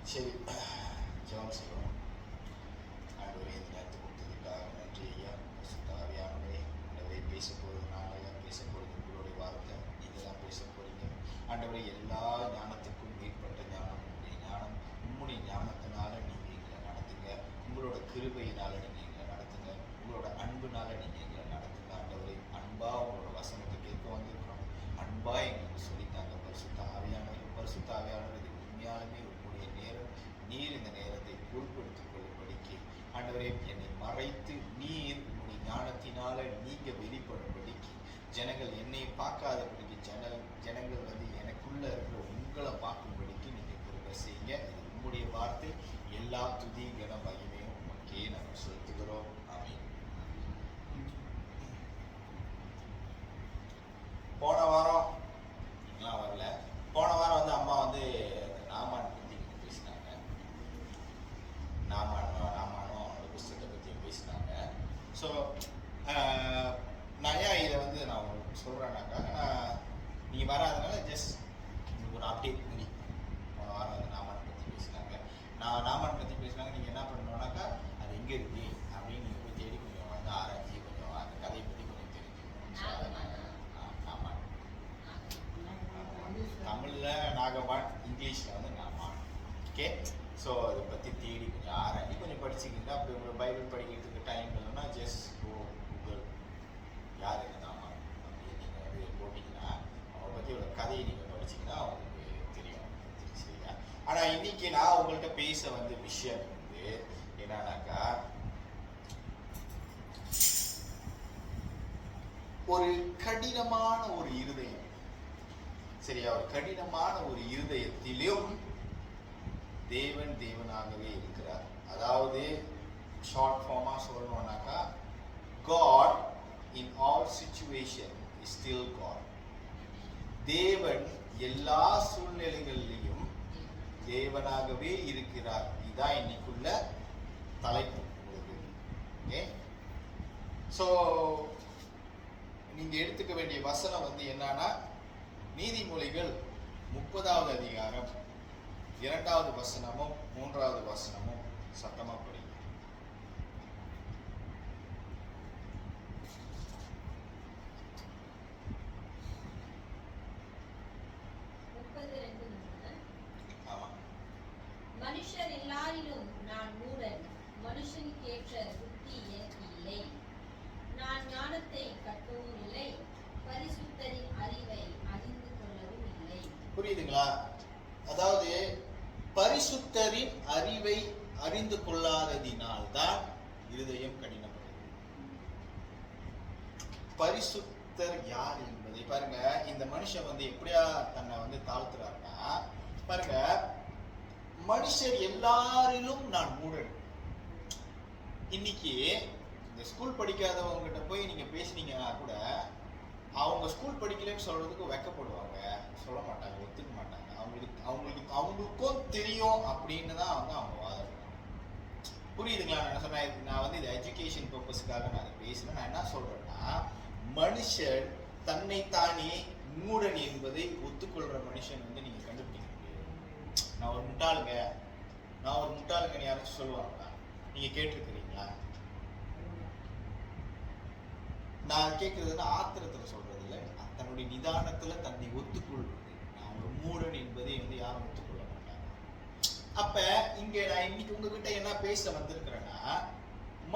சரி, ஜெபம் செய்வோம். ஆண்டவரே, இந்த நேரத்தை கொடுத்ததுக்காக நன்றி ஐயா. ஆவியானவரே, ஆண்டவரே, பேச போகிறது நான் ஐயா, பேச போகிறது உங்களுடைய வார்த்தை. நீங்கள் தான் பேச போறீங்க ஆண்டவரே. எல்லா ஞானத்துக்கும் மேற்பட்ட ஞானம் உங்களுடைய ஞானம். உங்களுடைய ஞானத்தினால நீங்கள் எங்களை நடத்துங்க. உங்களோட கிருபையினால நீங்கள் எங்களை நடத்துங்க. உங்களோட அன்புனால நீங்கள் எங்களை நடத்துங்க ஆண்டவரே. அன்பா உங்களோட வசனத்தை கேட்க வந்திருக்கிறோம். அன்பா எங்களுக்கு சொல்லித்தாங்க பரிசுத்த ஆவியானவரே. பரிசுத்த ஆவியானவர், இது உண்மையாலுமே உங்களுடைய நேரம். நீர் இந்த நேரத்தை பொருட்படுத்திக் கொள்ளும்படிக்கு ஆண்டவரே, என்னை மறைத்து நீர் உங்களுடைய ஞானத்தினால நீங்க வெளிப்படும்படிக்கு, ஜனங்கள் என்னை பார்க்காதபடிக்கு ஜனங்கள் வந்து எனக்குள்ள இருக்கிற உங்களை பார்க்கும்படிக்கு நீங்க கிருபை செய்யுங்க. இது உங்களுடைய வார்த்தை. எல்லா துதி கன மகிமையும் உமக்கே நாங்கள் செலுத்துகிறோம். ஆமென். போன வாரம் நீங்களாம் வரல. போன வாரம் வந்து அம்மா வந்து நாமான் பற்றி பேசினாங்க. நாமானும் அவனோட புஸ்தகத்தை பற்றி பேசினாங்க. ஸோ நான் ஏன் இதை வந்து நான் உங்களுக்கு சொல்கிறேன்னாக்கா, நீங்கள் வராதனால ஜஸ்ட் உங்களுக்கு ஒரு அப்டேட் பண்ணி. போன வாரம் வந்து நாமான் பற்றி பேசினாங்க. நாமான் பற்றி பேசினாங்க. நீங்கள் என்ன பண்ணணுன்னாக்கா, அது எங்கே இருக்கு அப்படின்னு நீங்கள் போய் தேடி கொஞ்சம் வந்து ஆராய்ச்சி, கொஞ்சம் அந்த கதையை பற்றி கொஞ்சம் தெரிஞ்சுக்கணும். நாமான் தமிழில் நாகமான், இங்கிலீஷில் வந்து நாமான். ஓகே. ஸோ அதை பற்றி தேடி கொஞ்சம் ஆராய்ச்சி கொஞ்சம் படிச்சுக்கிங்க. அப்படி உங்களுக்கு பைபிள் படிக்கிறதுக்கு டைம் இல்லைன்னா ஜஸ்ட் கூகுள் யார் என்ன நாமான் அப்படின்னு நீங்கள் வந்து போட்டிங்கன்னா அவங்களை பற்றி ஒரு கதையை நீங்கள் படிச்சிங்கன்னா அவங்களுக்கு தெரியும். சரியா? ஆனால் இன்னைக்கு நான் உங்கள்கிட்ட பேச வந்த விஷயம் வந்து என்னன்னாக்கா, ஒரு கடினமான ஒரு இருதயம். சரியா? ஒரு கடினமான ஒரு இருதயத்திலும் தேவன் தேவனாகவே இருக்கிறார். அதாவது ஷார்ட் ஃபார்மா சொல்லணும்னாக்கா, God in all situation is still God. தேவன் எல்லா சூழ்நிலைகளிலும் தேவனாகவே இருக்கிறார். இதுதான் இன்னைக்குள்ள தலைப்பு உங்களுக்கு. ஓகே. ஸோ நீங்க எடுத்துக்க வேண்டிய வசனம் வந்து என்னன்னா, நீதிமொழிகள் 30வது அதிகாரம் 2வது வசனமும் 3வது வசனமும் சத்தமா படிங்க. மனுஷர் எல்லாரிலும் நான் மூடன், மனுஷனுக்கு ஏற்ற புத்தி எனக்கு இல்லை. நான் ஞானத்தை கற்கவும் இல்லை, பரிசுத்தரின் அறிவை அறிந்து கொள்ளவும் இல்லை. புரியுதுங்களா? அதாவது பரிசுத்தரின் அறிவை அறிந்து கொள்ளாததினால் தான் இருதயம் கடினப்படுது. பரிசுத்தர் யார் என்பதை பாருங்க. இந்த மனுஷன் வந்து எப்படியா தன்னை வந்து தாழ்த்துறாருன்னா, பாருங்க, மனுஷர் எல்லாரிலும் நான் மூடன். இன்னைக்கு இந்த ஸ்கூல் படிக்காதவங்க கிட்ட போய் நீங்க பேசுனீங்கன்னா கூட அவங்க ஸ்கூல் படிக்கலன்னு சொல்றதுக்கு வெக்கப்படுவாங்க, சொல்ல மாட்டாங்க, ஒத்துக்க மாட்டாங்க. அவங்களுக்கும் தெரியும் அப்படின்னு தான் வந்து அவங்க வாதிடுறாங்க. புரியுதுங்களா? நான் சொன்னேன், நான் வந்து இது எஜுகேஷன் பர்பஸ்க்காக நான் அதை பேசுறேன். நான் என்ன சொல்றேன்னா, மனுஷன் தன்னைத்தானே மூடன் என்பதை ஒத்துக்கொள்ற மனுஷன் வந்து நீங்க கண்டுபிடிக்க முடியாது. நான் ஒரு முட்டாளுங்கன்னு யாராச்சும் சொல்லுவாங்களா? நீங்க கேட்டிருக்கிறீங்களா? நான் கேட்கறதுன்னா ஆத்திரத்துல சொல்றது இல்லை, தன்னுடைய நிதானத்துல தன்னை ஒத்துக்கொள்வது. நான் ஒரு மூடன் என்பதை வந்து யாரும் ஒத்துக்கொள்ள மாட்டாங்க. அப்ப இங்க நான் இன்னைக்கு உங்ககிட்ட என்ன பேச வந்திருக்கிறேன்னா,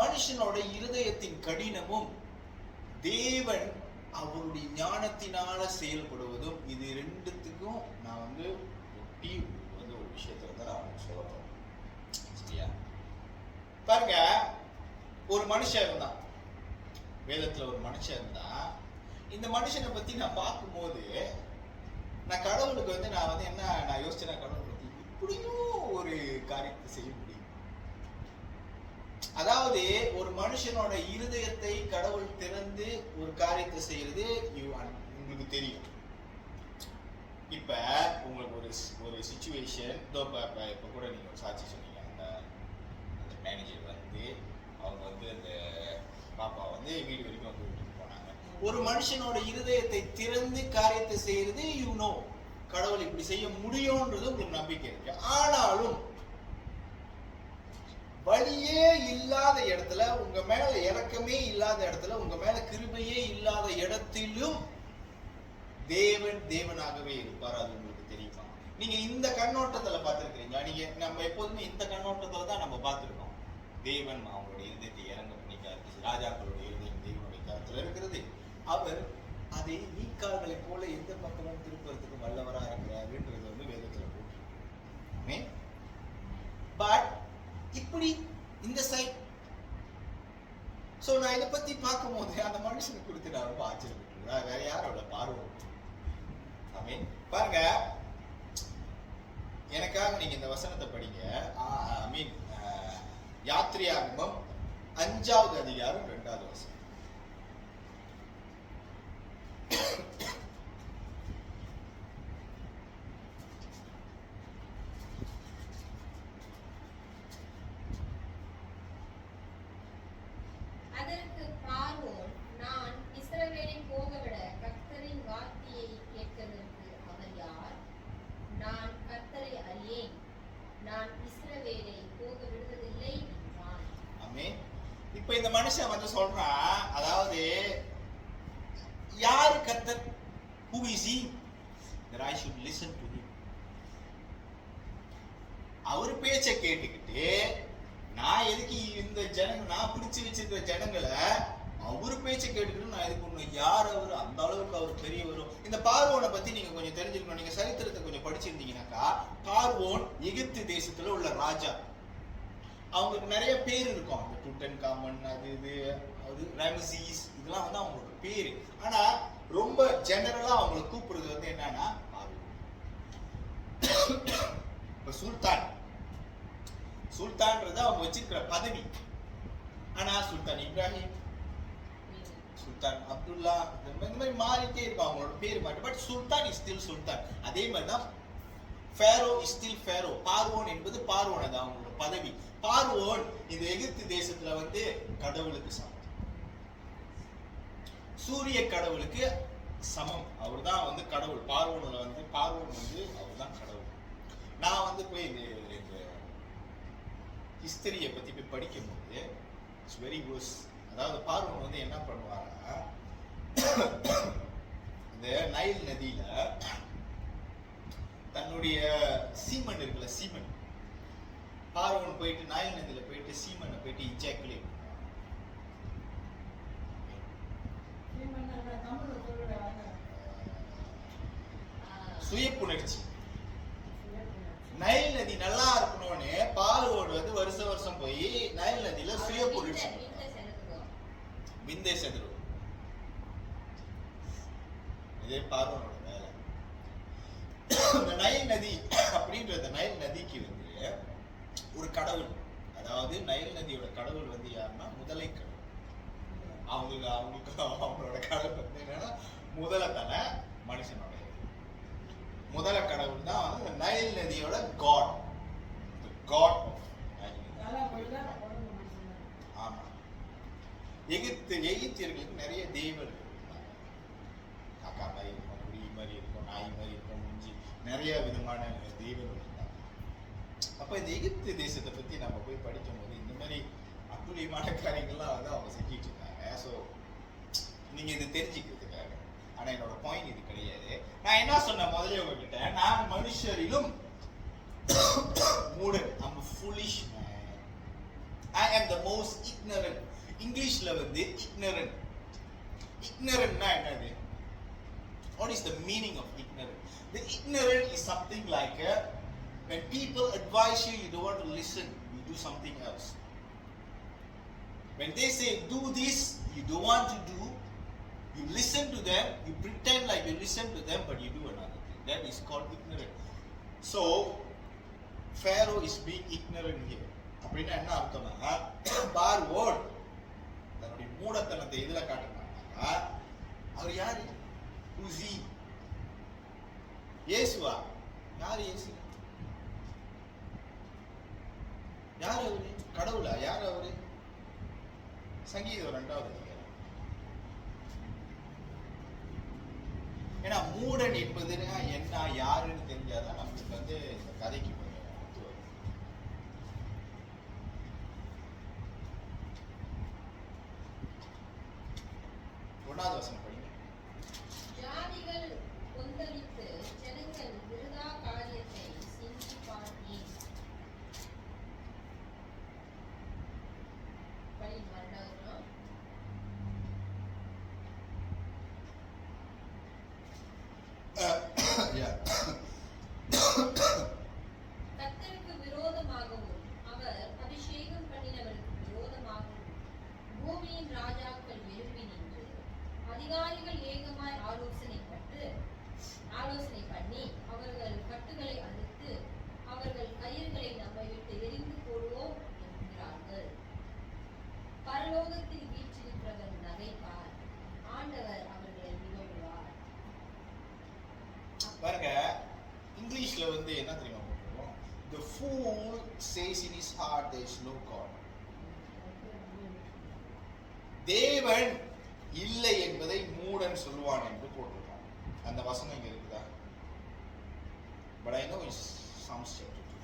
மனுஷனோட இருதயத்தின் கடினமும் தேவன் அவருடைய ஞானத்தினால செயல்படுவதும், இது ரெண்டுத்துக்கும் நான் வந்து ஒட்டி வந்து ஒரு விஷயத்தை வந்து நான் உங்களுக்கு சொல்ல போறேன். சரியா? பாருங்க, ஒரு மனுஷன் இருந்தான். வேதத்துல ஒரு மனுஷன் இருந்தா, இந்த மனுஷனை பத்தி நான் பார்க்கும்போது நான் கடவுளுக்கு வந்து நான் யோசிச்சேன், கடவுளை பத்தி இப்படியும் ஒரு காரியத்தை செய்ய முடியும். அதாவது ஒரு மனுஷனோட இருதயத்தை கடவுள் திறந்து ஒரு காரியத்தை செய்யறது உங்களுக்கு தெரியும். இப்ப உங்களுக்கு ஒரு சிச்சுவேஷன், இப்ப கூட நீங்க ஒரு சாட்சி சொன்னீங்க. அந்த மேனேஜர் வந்து அவங்க வந்து அந்த பாப்பா வந்து வீடு வரைக்கும் வந்து விட்டுட்டு போனாங்க. ஒரு மனுஷனோட இருதயத்தை திறந்து காரியத்தை செய்யறது கடவுள் இப்படி செய்ய முடியும்ன்றது உங்களுக்கு நம்பிக்கை இருக்கு. ஆனாலும் வழியே இல்லாத இடத்துல, உங்க மேல இரக்கமே இல்லாத இடத்துல, உங்க மேல கிருபையே இல்லாத இடத்திலும் தேவன் தேவனாகவே இருப்பார். அது உங்களுக்கு தெரியுமா? நீங்க இந்த கண்ணோட்டத்துல பார்த்திருக்கீங்களா? நீங்க நம்ம எப்போதுமே இந்த கண்ணோட்டத்துல தான் நம்ம பார்த்திருக்கோம். தேவன் அவங்களுடைய இருதயத்தை இறங்க பண்ணிக்காரு. ராஜாக்களுடைய இருதயம் தேவனுடைய கருத்துல இருக்கிறது. அவர் அதை நீக்கால்களை போல எந்த பக்கமும் திருப்பறதுக்கு வல்லவரா இருக்கிறாருன்றது வந்து வேதத்துல போட்டு. பட் இப்படி இந்த சைட். சோ நான் இதை பத்தி பார்க்கும் போது அந்த மனுஷனை குறித்து நான் ரொம்ப ஆச்சரியப்பட்டிருக்கேன். வேற யாரோட பார்வை? ஆமென். பாருங்க, எனக்காக நீங்க இந்த வசனத்தை படிங்க. யாத்திரையாகமம் 5வது அதிகாரம் 2வது வசனம். அதற்கு பார்வோன், நான் இஸ்ரவேலை போகவிட கர்த்தரின் வார்த்தையை கேட்கிறதற்கு அவர் யார்? நான் கர்த்தரை அறியேன், நான் இஸ்ரவேலை போக விடுவதில்லை என்றான். ஆமென். இப்போ இந்த மனுஷன் வந்து சொல்றான், அதாவது யாரு கர்த்தர்? Who is he that I should listen to him? அவர் பேச்சை கேட்டுக்கிட்டு நான் எதுக்கு இந்த ஜனங்க, நான் பிடிச்சு வச்சிருக்கிற ஜனங்களை அவரு பேச்சை கேட்டுக்கிட்டு நான் எதுக்கு ஒண்ணு? யார் அவரு? அந்த அளவுக்கு அவர் பெரியவரும். இந்த பார்வோனை பத்தி நீங்க கொஞ்சம் தெரிஞ்சுக்கணும். நீங்க சரித்திரத்தை கொஞ்சம் படிச்சிருந்தீங்கன்னாக்கா, பார்வோன் எகிப்து தேசத்துல உள்ள ராஜா. அவங்களுக்கு நிறைய பேர் இருக்கும். அந்த டுட்டன் காமன், அது இது, அது ராமசீஸ், இதெல்லாம் வந்து அவங்களுக்கு பேரு. ஆனா ரொம்ப ஜெனரலா அவங்களை கூப்பிடுறது வந்து என்னன்னா பார்வோன். இப்ப சுல்தான்றது அவங்க வச்சிருக்கிற பதவி. ஆனா சுல்தான் இப்ராஹிம், சுல்தான் அப்துல்லா, இந்த மாதிரி மாறிட்டே இருக்கும் அவங்களோட பேர் மாறி. பட் சுல்தான் இஸ் ஸ்டில் சுல்தான். அதே மாதிரிதான் ஃபேரோ இஸ் ஸ்டில் ஃபேரோ. பார்வோன் என்பது பார்வோன், அது அவங்களோட பதவி. பார்வோன் இந்த எகிப்து தேசத்துல வந்து கடவுளுக்கு சமம், சூரிய கடவுளுக்கு சமம். அவர் தான் வந்து கடவுள். பார்வோன் வந்து அவர் தான் கடவுள். நான் வந்து போய் இந்த ஹிஸ்டரியை பத்தி போய் படிக்கும் போது இட்ஸ் வெரி குட். அதாவது பார்வோன் வந்து என்ன பண்ணுவாங்கன்னா, இந்த நைல் நதியில தன்னுடைய சீமன் இருக்குல்ல, சீமன், பார்வோன் போயிட்டு நைல் நதியில போயிட்டு சீமனை போயிட்டு இஜாக்குலேட், சுயப்புணர்ச்சி. நைல் நதி நல்லா இருக்கணும்னு பார்வோன் வந்து வருஷம் போய் நைல் நதியில சுயப்புணர்ச்சி, விந்தை செதறும். இதே பார்வோனோட வேலை. இந்த நைல் நதி அப்படின்ற நைல் நதிக்கு வந்து ஒரு கடவுள், அதாவது நைல் நதியோட கடவுள் வந்து யாருன்னா முதலை கடவுள். அவங்களோட கடவுள் வந்து என்னன்னா முதலை தானே, மனுஷனோட முதல கடவுள் தான் வந்து நைல் நதியோட காட். ஆமா. எகிப்தியர்களுக்கு நிறைய தெய்வங்கள் இருந்தாங்க. காக்கா மாதிரி இருக்கும், குடி மாதிரி இருக்கும், நாய் மாதிரி இருக்கும், முஞ்சி, நிறைய விதமான தெய்வங்கள் இருந்தாங்க. அப்ப இந்த எகிப்து தேசத்தை பத்தி நம்ம போய் படிக்கும் போது இந்த மாதிரி அத்துழியமான காரியங்கள்லாம் வந்து அவங்க செஞ்சிட்டு இருக்காங்க. ஸோ நீங்க இது தெரிஞ்சுக்கிறதுக்காக. ஆனா என்னோட பாயிண்ட் இது கிடையாது. நான் என்ன சொன்ன முதல்ல உங்ககிட்ட, நான் மனுஷரிலும் மூடன். I'm a foolish man. I am the most ignorant. இங்கிலீஷ்ல வந்து ignorant. Ignorantனா என்னது? What is the meaning of ignorant? The ignorant is something like when people advise you, you don't want to listen, you do something else. When they say do this, you don't want to do. You listen to them, you pretend like you listen to them, but you do another thing. That is called ignorant. So, Pharaoh is being ignorant here. அப்படின்னா என்ன அர்த்தம்னா, பார்வோன் தன்னுடைய மூடத்தனத்தை எதுல காட்டுறாங்கன்னா, அவர் யாரு? உசி இயேசுவா? யாரு இயேசு? யார் அவரு? கடவுளா? யார் அவரு? சங்கீதம் 2வது. ஏன்னா மூடன் என்பதுன்னா என்ன, யாருன்னு தெரிஞ்சாதான் நம்மளுக்கு வந்து இந்த கதைக்கு fool says in his heart there is no God. தேவன் இல்லை என்பதை மூடன் சொல்வான் என்று போட்டிருக்கான். அந்த வசனம் இங்க இருக்குதா? But I know it's Psalms chapter 2.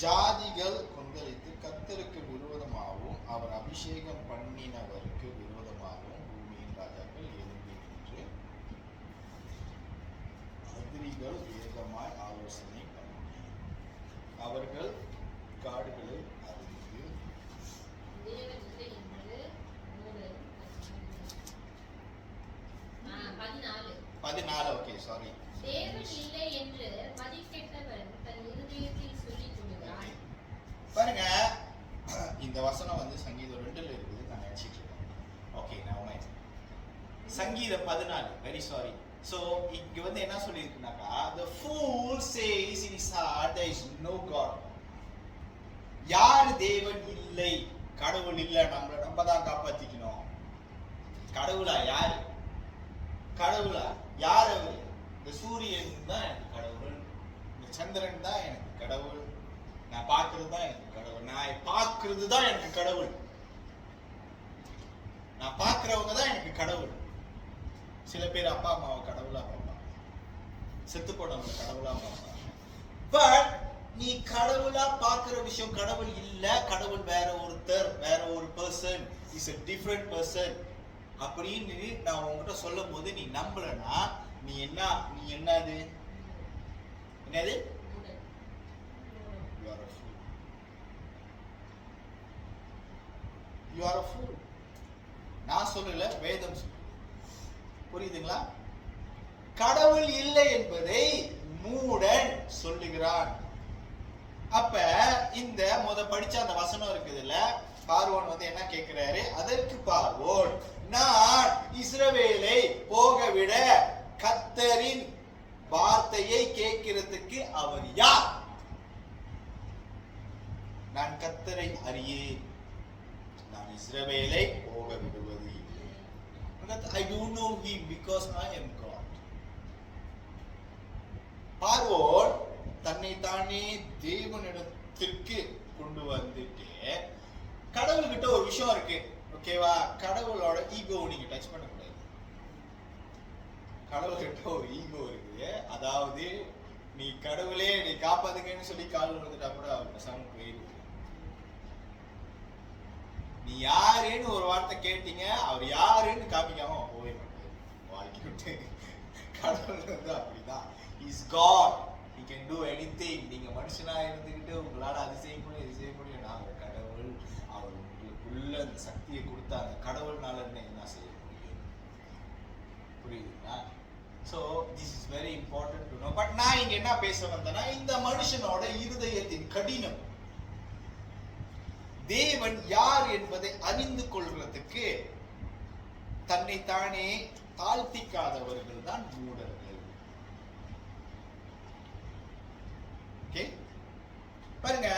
ஜாதிகள் கொந்தளித்து கர்த்தருக்கு விரோதமாகவும் அவர் அபிஷேகம் பண்ணினவருக்கு விரோதமாகவும் பூமியின் ராஜாக்கள் எழும்பி நின்று அதிரிகள் வேகமாய் ஆலோசனை பண்ணி அவர்கள் காடுகளை அறிந்து தேவன் இல்லை என்று மூடன் 14. Okay sorry. தேவன் இல்லை என்று மதிக்கெட்டவன் தன் இருதயத்தில் சொல்லிக் கொள்கிறான். பாருங்க, இந்த வசனம் வந்து சங்கீதம் 2ல இருக்குது. நான் நினைச்சிட்டு இருக்கேன். ஓகே, நான் சங்கீதம் 14. Very sorry. சோ இங்க வந்து என்ன சொல்லியிருக்குனாக்கா, the fool says in his heart there is no God. யார் தேவன் இல்லை, கடவுள் இல்லை, நம்ம தான் காப்பாத்திக்கணும். கடவுளா? யாரு கடவுளா? யார் அவர்? இந்த சூரியன் தான் எனக்கு கடவுள், இந்த சந்திரன் தான் எனக்கு கடவுள், நான் பார்க்கிறது தான் எனக்கு கடவுள், நான் பார்க்கிறது தான் எனக்கு கடவுள், நான் பார்க்கிறவங்க தான் எனக்கு கடவுள். சில பேர் அப்பா அம்மாவை கடவுளா பார்ப்பாங்க, செத்து போனவங்க கடவுளா பார்ப்பாங்க. பட் நீ கடவுளா பார்க்கிற விஷயம் கடவுள் இல்ல, கடவுள் வேற ஒருத்தர், வேற ஒரு person, is a different person அப்படின்னு நான் உங்ககிட்ட சொல்லும் போது நீ நம்பலனா நீ என்னது என்னது? You are a fool. You are a fool. நான் சொல்லல, வேதம் சொல்லு. புரியுதுங்களா? கடவுள் இல்லை என்பதை மூடன் சொல்லுகிறான். அப்ப இந்த படிச்ச அந்த வசனம் இருக்குதுல்ல, பார்வோன் வந்து என்ன கேட்கிறாரு? அதற்கு பார்வோன், நான் இஸ்ரவேலை போகவிட கர்த்தரின் வார்த்தையை கேட்கிறதுக்கு அவர் யார்? நான் கர்த்தரை அறியேன், நான் இஸ்ரவேலை போக விடுவது இல்லை. I don't know him because I am God. பார்வோன் தன்னை தானே தேவனிடத்திற்கு கொண்டு வந்துட்டு, கடவுள்கிட்ட ஒரு விஷயம் இருக்கு, ஓகேவா? கடவுளோட ஈகோ நீங்க டச் பண்ண கூடாது. கடவுள்கிட்ட ஒரு ஈகோ இருக்குது. அதாவது நீ கடவுளே நீ காப்பாத்துக்கன்னு சொல்லி கால் விழுந்துட்டா கூட அவர் பேசாம போயிருக்கு. நீ யாருன்னு ஒரு வார்த்தை கேட்டீங்க, அவர் யாருன்னு காமிக்காம போவே மாட்டாரு வாழ்க்கை விட்டு. கடவுள் வந்து அப்படிதான், is God, he can do anything. நீங்க மனுஷனா இருந்துகிட்டு உங்களால அது செய்ய முடியும் இது செய்ய முடியும். நாங்க கடவுள், அவர் உங்களுக்குள்ள அந்த சக்தியை கொடுத்த அந்த கடவுள்னால என்ன செய்ய முடியும்? புரியுதுங்களா? So this is very important to know. But நான் இங்க என்ன பேச வந்தேன்னா, இந்த மனுஷனோட இருதயத்தின் கடினம், தேவன் யார் என்பதை அறிந்து கொள்றதுக்கு தன்னை தானே தாழ்த்திக்காதவர்கள் தான் மூடர்கள். ஓகே, பாருங்க,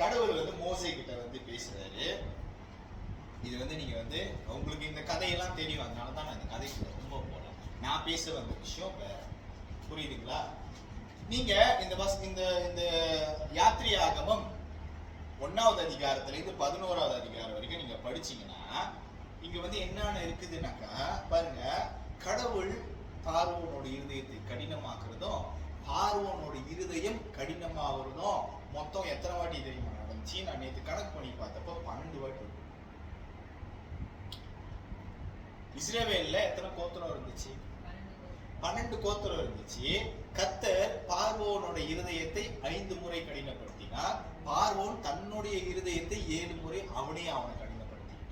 கடவுள் வந்து மோசே கிட்ட வந்து பேசுறாரு. இது வந்து நீங்க வந்து உங்களுக்கு இந்த கதையெல்லாம் தெரியும், அதனால தான் நான் இந்த கதைக்குள்ள ரொம்ப போல. நான் பேச வந்த விஷயம் வேற. புரியுதுங்களா? நீங்க இந்த யாத்திரையாகமம் 1வது அதிகாரத்துல இருந்து 11வது அதிகாரம் வரைக்கும் நீங்க படிச்சீங்கன்னா, இங்க வந்து என்னென்ன இருக்குதுன்னாக்கா, பாருங்க, கடவுள் பார்வோனோட இருதயத்தை கடினமாக்குறதும் பார்வோனோட இருதயம் கடினமாகிறதும் மொத்தம் எத்தனை வாட்டி தெரியுமா நடந்துச்சு? நான் நேற்று கணக்கு பண்ணி பார்த்தப்போ 12 வாட்டி. இஸ்ரவேல்ல எத்தனை கோத்திரம் இருந்துச்சு? 12 கோத்திரம் இருந்துச்சு. கர்த்தர் பார்வோனோட இருதயத்தை 5 முறை கடினப்படுத்தினார். பார்வோன் தன்னுடைய இருதயத்தை 7 முறை அவனை கடினப்படுத்தினான்.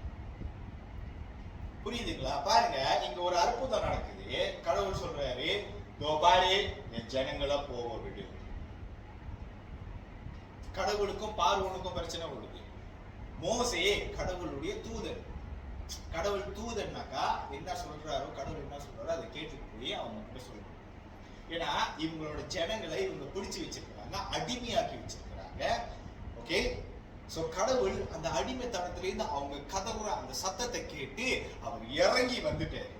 புரியுதுங்களா? பாருங்க, இங்க ஒரு அற்புதம் நடக்குது. கடவுள் சொல்றாரு, பாரு, என் ஜனங்களா போக விடு. கடவுளுக்கும் பார்வோனுக்கும் பிரச்சனை வருது. மோசே கடவுளுடைய தூதன். கடவுள் தூதன்னாக்கா என்ன சொல்றாரோ, கடவுள் என்ன சொல்றாரோ அதை கேட்டுட்டு போய் அவங்க கிட்ட சொல்லணும். ஏன்னா இவங்களோட ஜனங்களை இவங்க பிடிச்சு வச்சிருக்கிறாங்க, அடிமையாக்கி வச்சிருக்கிறாங்க. ஓகே, சோ கடவுள் அந்த அடிமைத்தனத்திலிருந்து அவங்க கதவுற அந்த சத்தத்தை கேட்டு அவர் இறங்கி வந்துட்டாரு.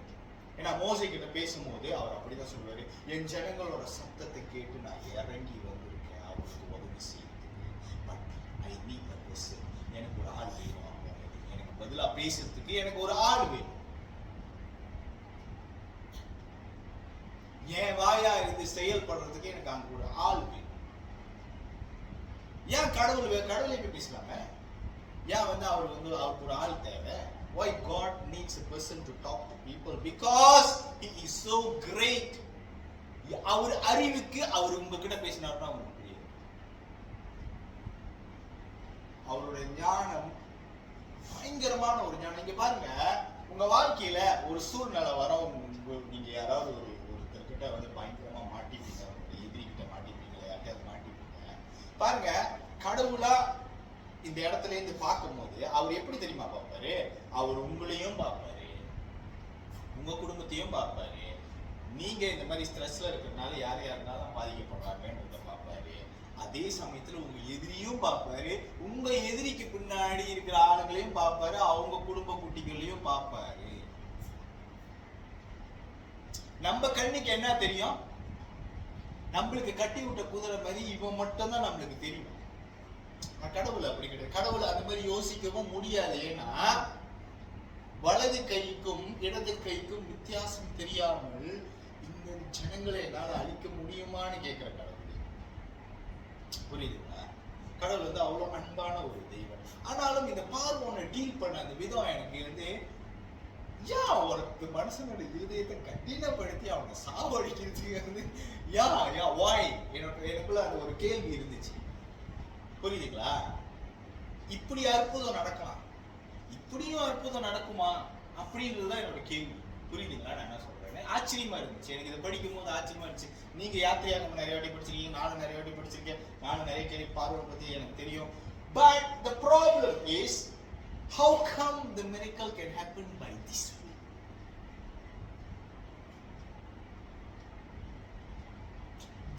ஏன்னா மோசே கிட்ட பேசும்போது அவர் அப்படிதான் சொல்லுவாரு, என் ஜனங்களோட சத்தத்தை கேட்டு நான் இறங்கி வந்திருக்கேன் அவருக்கு உதவி செய்யறதுக்கு. But I need a person. எனக்கு ஒரு ஆள் வேணும், எனக்கு பதிலா பேசுறதுக்கு எனக்கு ஒரு ஆள் வேணும். என் வாயா இருந்து செயல்படுறதுக்கு எனக்கு அங்க ஒரு ஆள் வேணும். ஏன் கடவுள் எப்படி பேசலாமே? ஏன் அவருக்கு ஒரு ஆள் தேவை? Why God needs a person to talk to people? Because he is so great. அவர் அறிவுக்கு அவர் உங்ககிட்ட பேசினார்னா உங்களுக்கு புரியும். அவருடைய ஞானம் பயங்கரமான ஒரு ஞானம். இங்க பாருங்க, உங்க வாழ்க்கையில ஒரு சூழ்நிலை வரும், நீங்க யாராவது ஒருத்தர்கிட்ட பயங்கரமா மாட்டிப்பீங்க, எதிரிகிட்ட மாட்டிப்பீங்க, யார்கிட்ட மாட்டிப்பீங்க. பாருங்க, கடவுளா இந்த இடத்துல இருந்து பார்க்கும்போது அவர் எப்படி தெரியுமா பார்ப்பாரு? அவர் உங்களையும் பார்ப்பாரு, உங்க குடும்பத்தையும் பார்ப்பாரு. நீங்க இந்த மாதிரி ஸ்ட்ரெஸ்ல இருக்கிறதுனால யார் யாருனாலும் பாதிக்கப்படுறாங்கன்றத பார்ப்பாரு. அதே சமயத்துல உங்க எதிரியும் பார்ப்பாரு, உங்க எதிரிக்கு பின்னாடி இருக்கிற ஆளுங்களையும் பார்ப்பாரு, அவங்க குடும்ப குட்டிகளையும் பார்ப்பாரு. நம்ம கண்ணுக்கு என்ன தெரியும்? நம்மளுக்கு கட்டி விட்ட குதிரை மாதிரி இவன் மட்டும் தான் நம்மளுக்கு தெரியும். கடவுள் அப்படி கிடையாது. கடவுள் அந்த மாதிரி யோசிக்கவும் முடியாது. ஏன்னா வலது கைக்கும் இடது கைக்கும் வித்தியாசம் தெரியாமல் இந்த ஜனங்களை என்னால அழிக்க முடியுமான்னு கேட்கிற கடவுள். புரியுதுங்களா? கடவுள் அவ்வளவு அன்பான ஒரு தெய்வம். ஆனாலும் இந்த பார்வோனை டீல் பண்ண அந்த விதம் எனக்கு ஏன் ஒரு மனுஷனோட இருதயத்தை கடினப்படுத்தி அவனை சாவடிக்கிறதுக்கு வாய் எனக்குள்ள அந்த ஒரு கேள்வி இருந்துச்சு. புரியுதுங்களா? இப்படி அற்புதம் நடக்கலாம், இப்படியும் அற்புதம் நடக்குமா அப்படின்றதுதான் என்னோட கேள்வி. புரியுதுங்களா? நான் என்ன சொல்றேன்? ஆச்சரியமா இருந்துச்சு எனக்கு. இதை படிக்கும் போது ஆச்சரியமா இருந்துச்சு. நீங்க யாத்திரையாக நிறைய வாட்டி படிச்சிருக்கீங்க, நானும் நிறைய வாட்டி படிச்சிருக்கேன், நானும் நிறைய கேள்வி பார்வை பத்தி எனக்கு தெரியும். But the problem is, how come the miracle can happen by this way?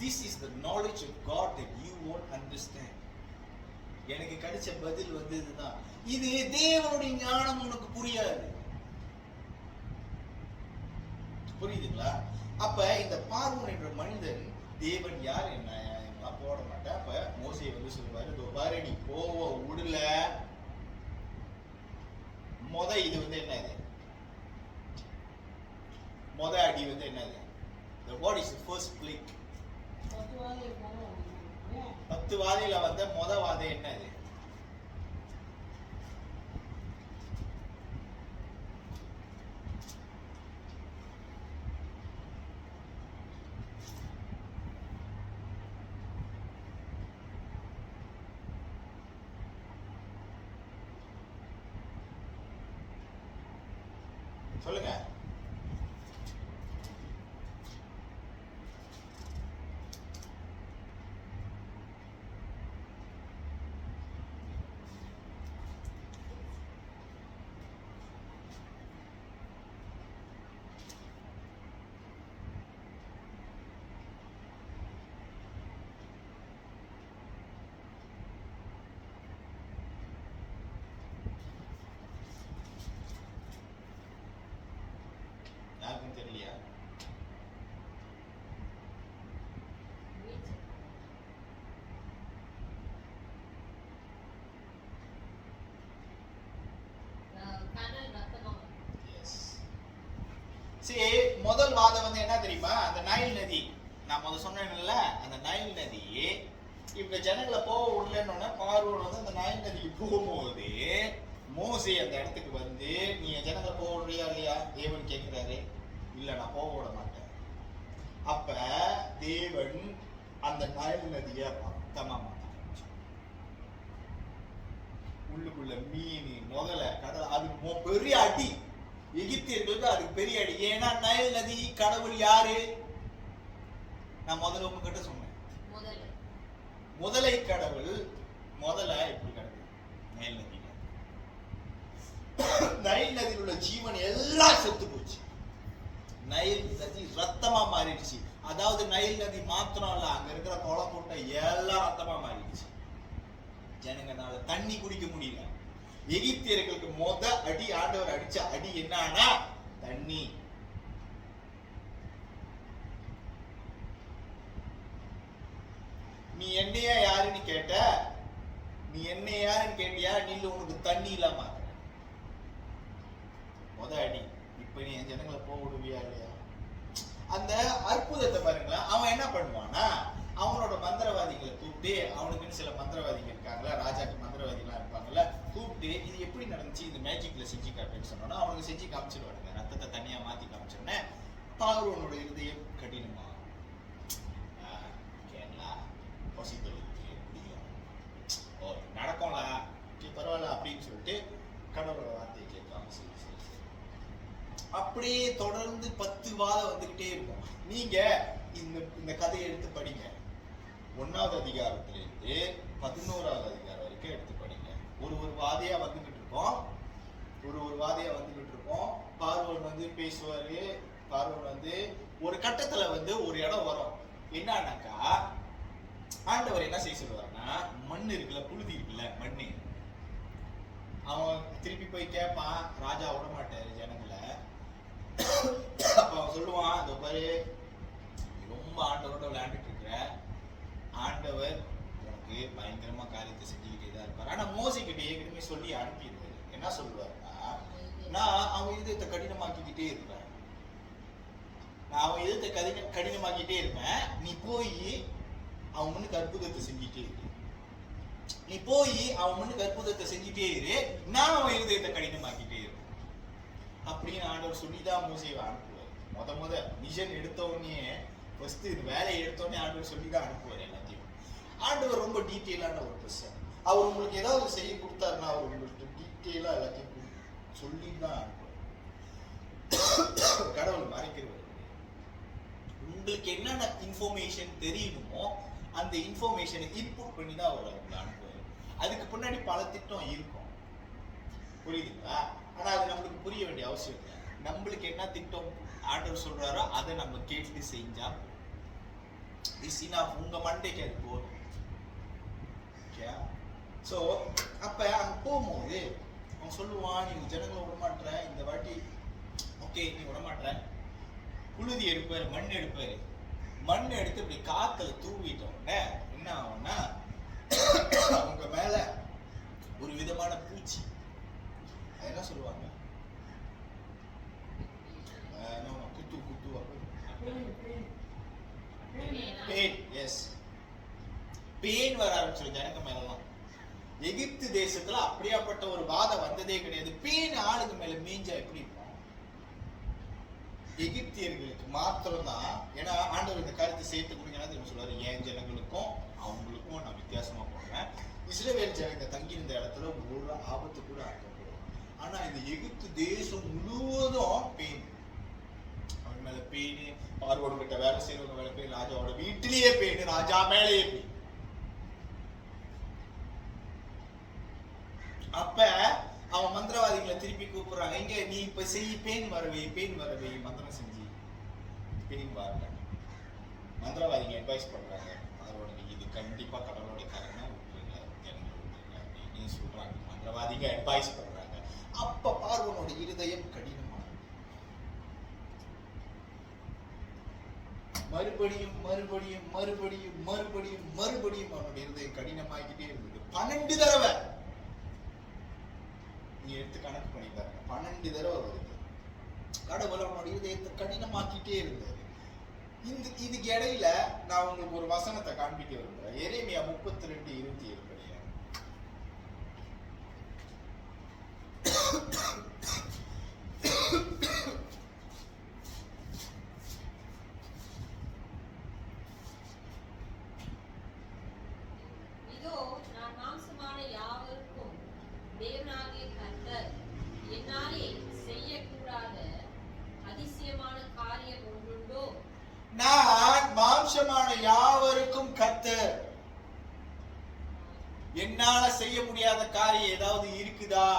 This is the knowledge of God that you won't understand. எனக்கு கிடைச்ச பதில் இதுதான். இது தேவனுடைய ஞானம் உனக்கு புரியாது. புரியுதுங்களா? அப்ப இந்த பார்வோன் என்ற மனிதன் தேவன் யார் என்ன போட மாட்டேன். அப்ப மோசே சொல்லுவாரு, பாரு நீ போவ விடல. இது என்னது? அடி என்னது? What is the first plague? 10 வாதையில வாதை என்னது? சொல்லுங்க. யாருக்கும் தெரியலையா? முதல் வாதம் என்ன தெரியுமா? அந்த நைல் நதி, நான் முதல்ல சொன்னேன்ல, அந்த நைல் நதி இப்ப ஜனங்களை போக விடலன்னு பார்வோன் அந்த நைல் நதிக்கு போகும்போது மோசே அந்த இடத்துக்கு நீ ஜனங்களை போக விடுறியா இல்லையா தேவன் கேட்கிறாரு. இல்ல, நான் போக விட மாட்டேன். அப்ப தேவன் அந்த நைல் நதிய பக்கமா உள்ளுக்குள்ள மீன் முதல்ல கடல், அது பெரிய அடி. எகிப்தியர்களுக்கு அதுக்கு பெரிய அடி. ஏன்னா நைல் நதி கடவுள் யாரு? நான் முதல்ல உங்ககிட்ட சொன்னேன், முதலை கடவுள். முதல்ல எப்படி கடவுள்? நைல் நதி. நைல் நதியில் உள்ள ஜீவன் எல்லாம் செத்து போச்சு. நைல் நதி ரத்தமா மாறிடுச்சு. அதாவது நைல் நதி மாத்திரம் இல்ல, அங்க இருக்கிற குளம் போட்ட எல்லாம் ரத்தமா மாறிடுச்சு. ஜனங்கனால தண்ணி குடிக்க முடியல. எகிப்தியர்களுக்கு அடி ஆண்டவர் அடிச்ச அடி என்னன்னா என்னையா யாருன்னு கேட்ட, நீ என்ன யாருன்னு கேட்டியா, நீல உனக்கு தண்ணி இல்லாம முத அடி. இப்ப நீ என் ஜனங்களை போக விடுவியா இல்லையா? அந்த அற்புதத்தை பாருங்களேன். அவன் என்ன பண்ணுவான்னா, அவனோட மந்திரவாதிகளை கூப்பிட்டு, அவனுக்குன்னு சில மந்திரவாதிகள் இருக்காங்களா, ராஜாக்கு மந்திரவாதிகளா இருப்பாங்கல்ல, கூப்பிட்டு இது எப்படி நடந்துச்சு, இந்த மேஜிக்ல செஞ்சு காட்டுன்னு சொன்னோன்னா அவனுக்கு செஞ்சு காமிச்சிருவானுங்க. ரத்தத்தை தனியா மாத்தி காமிச்சோன்னே பார்வோனோட இருதயம் கடினமா கேரளா பசித்தொழிலுக்கு முடியும், ஓ நடக்கும்ல, பரவாயில்ல அப்படின்னு சொல்லிட்டு கடவுளோட வார்த்தையை கேட்காம சரி சரி சரி அப்படியே தொடர்ந்து 10 வாரம் வந்துகிட்டே இருக்கும். நீங்க இந்த கதையை எடுத்து படிங்க. 1வது அதிகாரத்திலிருந்து 11வது அதிகாரம் வரைக்கும் எடுத்து படிங்க. ஒரு வாதையா வந்துகிட்டு இருக்கோம். ஒரு வாதையா வந்துகிட்டு இருக்கோம். பார்வோன் வந்து பேசுவாரு. பார்வோன் வந்து ஒரு கட்டத்துல வந்து ஒரு இடம் வரும். என்னன்னாக்கா, ஆண்டவர் என்ன செய்ய சொல்லுவாருன்னா, மண்ணு இருக்குல்ல, புழுதி இருக்குல்ல, மண்ணு, அவன் திருப்பி போய் கேட்பான். ராஜா விட மாட்டாரு ஜனங்களை. அப்ப அவன் சொல்லுவான், அந்த பாரு ரொம்ப ஆண்டவரோட விளையாண்டுட்டு இருக்கிற, ஆண்டவர் உனக்கு பயங்கரமா காரியத்தை செஞ்சுக்கிட்டே தான் இருப்பார். ஆனா மோசே கிட்ட ஏற்கனவே சொல்லி அனுப்பிடுவாரு. என்ன சொல்லுவாருன்னா, நான் அவன் இதயத்தை கடினமாக்கிக்கிட்டே இருப்பேன், நான் அவன் இதயத்தை கடினமாக்கிட்டே இருப்பேன், நீ போய் அவன் முன்னுக்கு அற்புதத்தை செஞ்சுட்டே இரு, நீ போய் அவன் முன்னுக்கு அற்புதத்தை செஞ்சுட்டே இரு, நான் அவன் இருதயத்தை கடினமாக்கிட்டே இருப்பேன் அப்படின்னு ஆண்டவர் சொல்லிதான் மோசேவை அனுப்புவார். முத மிஷன் எடுத்த உடனே, ஃபர்ஸ்ட் இது வேலையை எடுத்தோடனே ஆண்டவர் சொல்லிதான் அனுப்புவார் எல்லாத்தையும். ஆண்டவர் ரொம்ப டீட்டெயிலான ஒரு பர்சன். அவர் உங்களுக்கு ஏதாவது செய்ய கொடுத்தாருன்னா அவர் உங்களுக்கு டீட்டெயிலா எல்லாத்தையும் சொல்லிதான் அனுப்புவார். கடவுள் மறைக்கிறவர். உங்களுக்கு என்னென்ன இன்ஃபர்மேஷன் தெரியணுமோ அந்த இன்ஃபர்மேஷனை இன்புட் பண்ணி தான் அவர் உங்களை அனுப்புவார். அதுக்கு பின்னாடி பல திட்டம் இருக்கும், புரியுதுங்களா? ஆனா அது நம்மளுக்கு புரிய வேண்டிய அவசியம் இல்லை. நம்மளுக்கு என்ன திட்டம் ஆண்டவர் சொல்றாரோ அதை நம்ம கேட்டு செஞ்சா உங்க மண்டைக்கு அது போதும். சோ அப்ப அங்க போகும்போது அவன் சொல்லுவான், நீ ஜனங்களை விடமாட்டுற, இந்த வாட்டி ஓகே நீ விடமாட்டுற, புழுதி எடுப்பாரு, மண் எடுப்பாரு, மண் எடுத்து இப்படி காத்துல தூவிட்டோம்னா என்ன ஆகும்னா, அவங்க மேல ஒரு விதமான பூச்சி, என்ன சொல்லுவாங்க, குத்து பேன் வர ஆரம்பிச்சிடும் ஜனங்க மேலலாம். எகிப்து தேசத்துல அப்படியாப்பட்ட ஒரு வாதம் வந்ததே கிடையாது. பேன் ஆளுங்க மேல மீஞ்சா எப்படி இருக்கும்? எகிப்தியர்களுக்கு மாத்திரம் தான். ஏன்னா ஆண்டவர் இந்த காரியத்தை சேர்த்து கொடுங்க சொல்லுவாரு, என் ஜனங்களுக்கும் அவங்களுக்கும் நான் வித்தியாசமா போடுறேன். இஸ்ரவேல் ஜனங்க தங்கி இருந்த இடத்துல ஒரு ஆபத்து கூட ஆக்கப்படும். ஆனா இந்த எகிப்து தேசம் முழுவதும் பெயின், அவன் மேல பெயின், பார்வோன் கிட்ட வேலை செய்யறவங்க மேல பெயின், ராஜாவோட வீட்டிலேயே பெயின், ராஜா மேலேயே பெயின். அப்ப அவன் மந்திரவாதிகளை திருப்பி கூப்பிடுறாங்க, இங்க நீ இப்ப செய், பெயின் வரவே மந்திரம் செஞ்சு பெயின் வரல. மந்திரவாதிங்க அட்வைஸ் பண்றாங்க, பார்வோனுக்கு இது கண்டிப்பா கடவுளோட காரணம், விட்டுருங்க ஜனங்களை விட்டுருங்க அப்படின்னு சொல்றாங்க. மந்திரவாதிங்க அட்வைஸ் பண்றாங்க. அப்ப பார்வோனோட இருதயம் கடினமான மறுபடியும் அவனோட இருதயம் கடினமாகிட்டே இருந்தது. 12 தடவை நீ எடுத்து கணக்கு பண்ணி பாருங்க, 12 தடவை வருது. கடவுள் அவனோட இதயத்தை கடினமாக்கிட்டே இருந்தது. இதுக்கு இடையில நான் உங்களுக்கு ஒரு வசனத்தை காண்பிக்க விரும்புறேன். எரேமியா 32:27 படிங்க. இதோ நான் மாம்சமான யாவருக்கும் தேவனாகிய கர்த்தர் என்னாலே செய்யக்கூடாத அதிசயமான காரியம் ஒன்றுண்டோ? நான் மாம்சமான யாவருக்கும் கர்த்தர், என்னால செய்ய முடியாத காரியம் ஏதாவது இருக்குதா?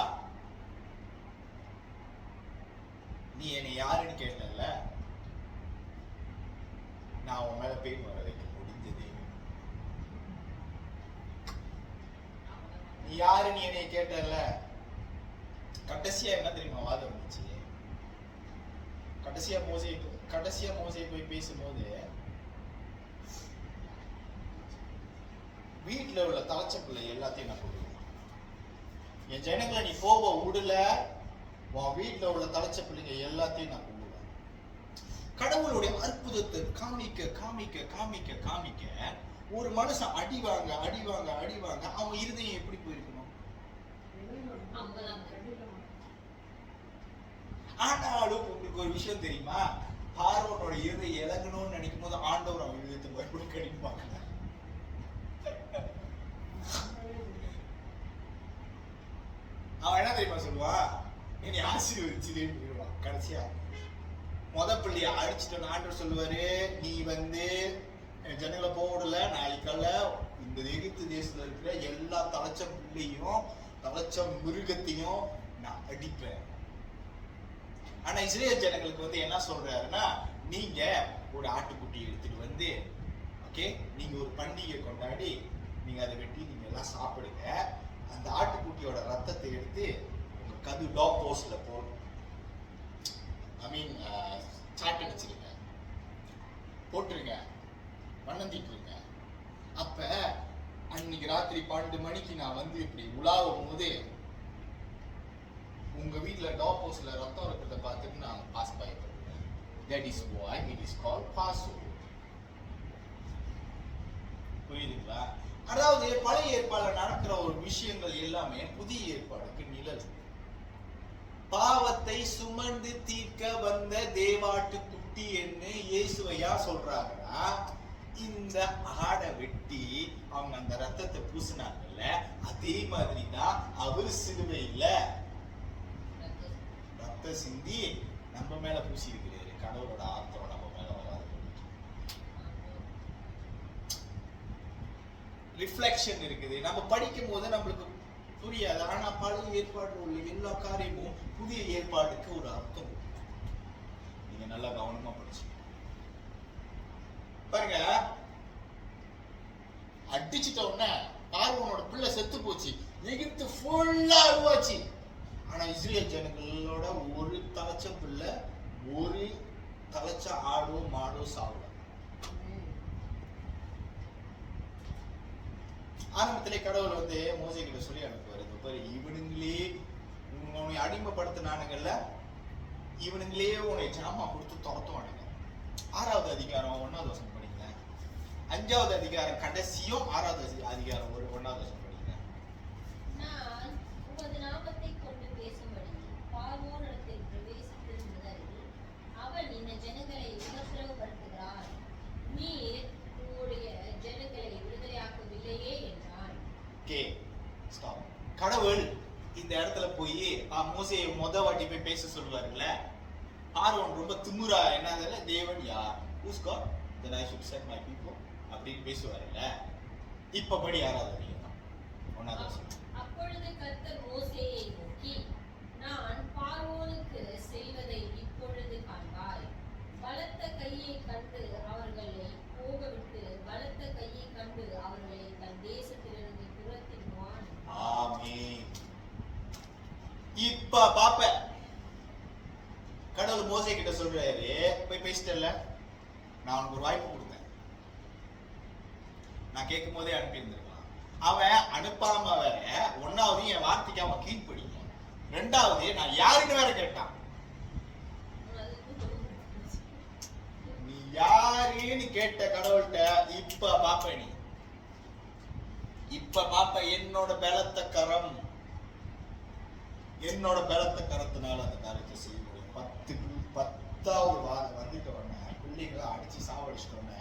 நீ என்னை யாருன்னு கேட்டல, நான் உன் மேல பெயின் வர வைக்க முடிஞ்சது. நீ யாருன்னு என்னை கேட்டல, கடைசியா என்ன தெரியுமா வாதம் இருந்துச்சு? கடைசியா மோசே போய் பேசும்போது வீட்டுல உள்ள தலைச்ச பிள்ளை எல்லாத்தையும் நான் கொள்ளுவேன். என் ஜனங்களை நீ போக விடல, உன் வீட்டுல உள்ள தலைச்ச பிள்ளைங்க எல்லாத்தையும் நான் கொள்ளுவேன். கடவுளுடைய அற்புதத்தை காமிக்க காமிக்க காமிக்க காமிக்க ஒரு மனுஷன் அடிவாங்க அடிவாங்க அடிவாங்க, அவன் இருதயம் எப்படி போயிருக்கணும்? ஆனாலும் உங்களுக்கு ஒரு விஷயம் தெரியுமா? பார்வோனோட இருதயம் இறங்கணும்னு நினைக்கும் போது ஆண்டவர் அவன் இருதயத்தை மறுபடியும் கடிப்பாங்க. அவன் என்ன தெரியுமா சொல்லுவான்? என்னை ஆசீர்வதிச்சுதேன்னு சொல்லுவான். கடைசியா பிள்ளைய அடிச்சுட்டு ஆண்டவர் சொல்லுவாரு, நீ ஜனங்களை போடல, நாளைக்கால இந்த எகிப்து தேசத்துல இருக்கிற எல்லா தலைச்ச பிள்ளையும் தலைச்ச மிருகத்தையும் நான் அடிப்பேன். ஆனா இஸ்ரேல் ஜனங்களுக்கு என்ன சொல்றாருன்னா, நீங்க ஒரு ஆட்டுக்குட்டி எடுத்துட்டு ஓகே, நீங்க ஒரு பண்டிகை கொண்டாடி நீங்க அதை வெட்டி நீங்க எல்லாம் சாப்பிடுங்க. அந்த ஆட்டுக்குட்டியோட ரத்தத்தை எடுத்து உங்க கது டாக் போஸ்ட்ல சாட் அடிச்சிருங்க, போட்டுருங்க, வண்ணந்திட்டுருங்க. அப்ப அன்னைக்கு ராத்திரி 12 மணிக்கு நான் இப்படி உலாவும் போது உங்க வீட்டுல டாக் போஸ்ட்ல ரத்தம் இருக்கிறத பார்த்துட்டு நான் பாஸ் பயப்படுவேன். That is why it is called Passover. புரியுதுங்களா? அதாவது பழைய ஏற்பாடுல நடக்கிற ஒரு விஷயங்கள் எல்லாமே புதிய ஏற்பாடுக்கு நிழல். பாவத்தை சுமந்து தீர்க்க வந்த தேவாட்டு குட்டி என்று இயேசுவையா சொல்றாங்கன்னா, இந்த ஆடை வெட்டி அவங்க அந்த ரத்தத்தை பூசினாங்கல்ல, அதே மாதிரிதான் அவர் சிலுவையில ரத்த சிந்தி நம்ம மேல பூசி இருக்கிறாரு. கடவுளோட ஆத்திரம் நம்ம மேல வராது. ரிஃப்ளெக்ஷன் இருக்குது. நம்ம படிக்கும் போது நம்மளுக்கு புரியாது. ஆனா பழைய ஏற்பாடு உள்ள எல்லா காரியமும் புதிய ஏற்பாடுக்கு ஒரு அர்த்தம். நீங்க நல்லா கவனமா படிச்சு பாருங்க. அடிச்சிட்ட உடனே பார்வோனோட பிள்ளை செத்து போச்சு. எகிப்து ஃபுல்லா அழுவாச்சு. ஆனா இஸ்ரேல் ஜனங்களோட ஒரு தலைச்ச பிள்ளை, ஒரு தலைச்ச ஆடோ மாடோ சாப்பிட. ஆரம்பத்திலே கடவுள் மோசே கிட்ட சொல்லி அனுப்புவாரு, இவனுங்களே உன்னை அடிமைப்படுத்தினானுங்கல்ல, இவனுங்களே உன்னை ஜாமா கொடுத்து துரத்துவானுங்க. 6வது அதிகாரம் 1வது வசனம் படிங்க. 5வது அதிகாரம் கடைசியும் 6வது அதிகாரம் 1வது வசனம் படிங்க. நான் உமது நாமத்தை கொண்டு பேசும்படி பார்வோனிடத்தில் பிரவேசித்திருந்ததில் அவன் இந்த ஜனங்களை உபத்திரவப்படுத்துகிறான். நீர் உம்முடைய ஜனங்களை விடுதலையாக்கவில்லையே என்றான். கடவுள் இந்த இடத்துல போய் மோசேயை வாட்டி போய் பேச சொல்லுவாருல்ல, பார்வோன் ரொம்ப திமிரா என்னதுல, தேவன் யார், who's God, then I should set my people அப்படின்னு பேசுவாருல்ல. இப்ப படி 6வது அதிகாரம் 1வது வசனம். அப்பொழுது கர்த்தர் மோசேயை நோக்கி, நான் பார்வோனுக்கு செய்வதை இப்பொழுது காண்பாய். பலத்த கையை கண்டு அவர்களை போகவிட்டு பலத்த கையை கண்டு அவர்களை தன் தேசத்திலிருந்து துரத்திடுவான். ஆமென். இப்ப பாப்ப கடவுள் மோசே கிட்ட சொல்றாரு, போய் பேசிட்டல, நான் உனக்கு ஒரு வாய்ப்பு கொடுத்தேன், நான் கேட்கும் போதே அனுப்பி இருந்திருக்கலாம். அவன் அனுப்பாம வேற 1வது என் வார்த்தைக்கு அவன் கீழ்ப்படிக்கும், 2வது நான் யாருன்னு வேற கேட்டான். நீ யாருன்னு கேட்ட கடவுள்கிட்ட இப்ப பாப்ப, நீ இப்ப பாப்ப என்னோட பலத்த கரம், என்னோட பலத்த கரத்தினால அந்த காரியத்தை செய்ய முடியும். 10வது வாரம் வந்துட்ட உடனே பிள்ளைங்களை அடிச்சு சாவடிச்சிட்ட உடனே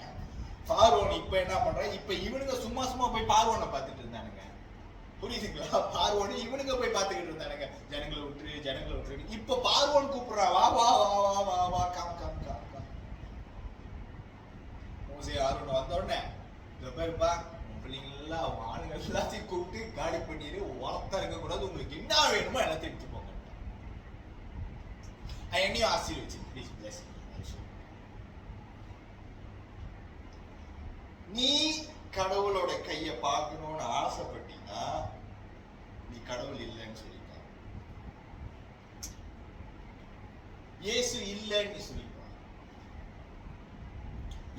பார்வோன் இப்ப என்ன பண்றான்? இப்ப இவனுங்க சும்மா சும்மா போய் பார்வோனை பார்த்துட்டு இருந்தானுங்க. புரியுதுங்களா? பார்வோனு இவனுங்க போய் பார்த்துக்கிட்டு இருந்தானுங்க, ஜனங்களை விட்டுரு ஜனங்களை விட்டுரு. இப்ப பார்வோன் கூப்பிடுறா, வா வா வா வா வா வா, காம் காம் காம் காம். மோசே ஆரோன் வந்த உடனே, இந்த பேருப்பா உன் பிள்ளைங்க எல்லாம் அவங்க ஆளுங்க எல்லாத்தையும் கூப்பிட்டு காலி பண்ணிடு, உரத்தா இருக்க கூடாது, உங்களுக்கு என்ன வேணுமோ எல்லாத்தையும் எடுத்து போங்க. என்னையும் ஆசீர்வதிச்சு ப்ளீஸ் பிளஸ். நீ கடவுளோட கைய பார்க்கணும்னு ஆசைப்பட்டீங்கன்னா நீ கடவுள் இல்லைன்னு சொல்லிக்க, இயேசு இல்லைன்னு சொல்லிக்க.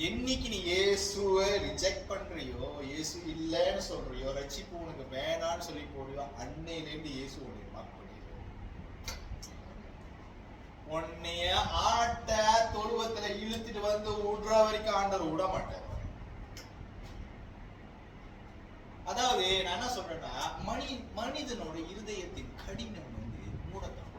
என்னைக்கு நீ இயேசுவை ரிஜெக்ட் பண்றியோ, இயேசு இல்லைன்னு சொல்றியோ, ரட்சிப்பு உனக்கு வேணான்னு சொல்லி போடுவோ, அன்னையிலேருந்து இயேசு உன்னை மார்க் பண்ணிடுவோம். உன்னைய ஆட்ட தொழுவத்துல இழுத்துட்டு வந்து விடுற வரைக்கும் ஆண்டவர் விட மாட்டார். அதாவது நான் என்ன சொல்றேன்னா, மனிதனோட இருதயத்தின் கடினம் மூடத்தான்.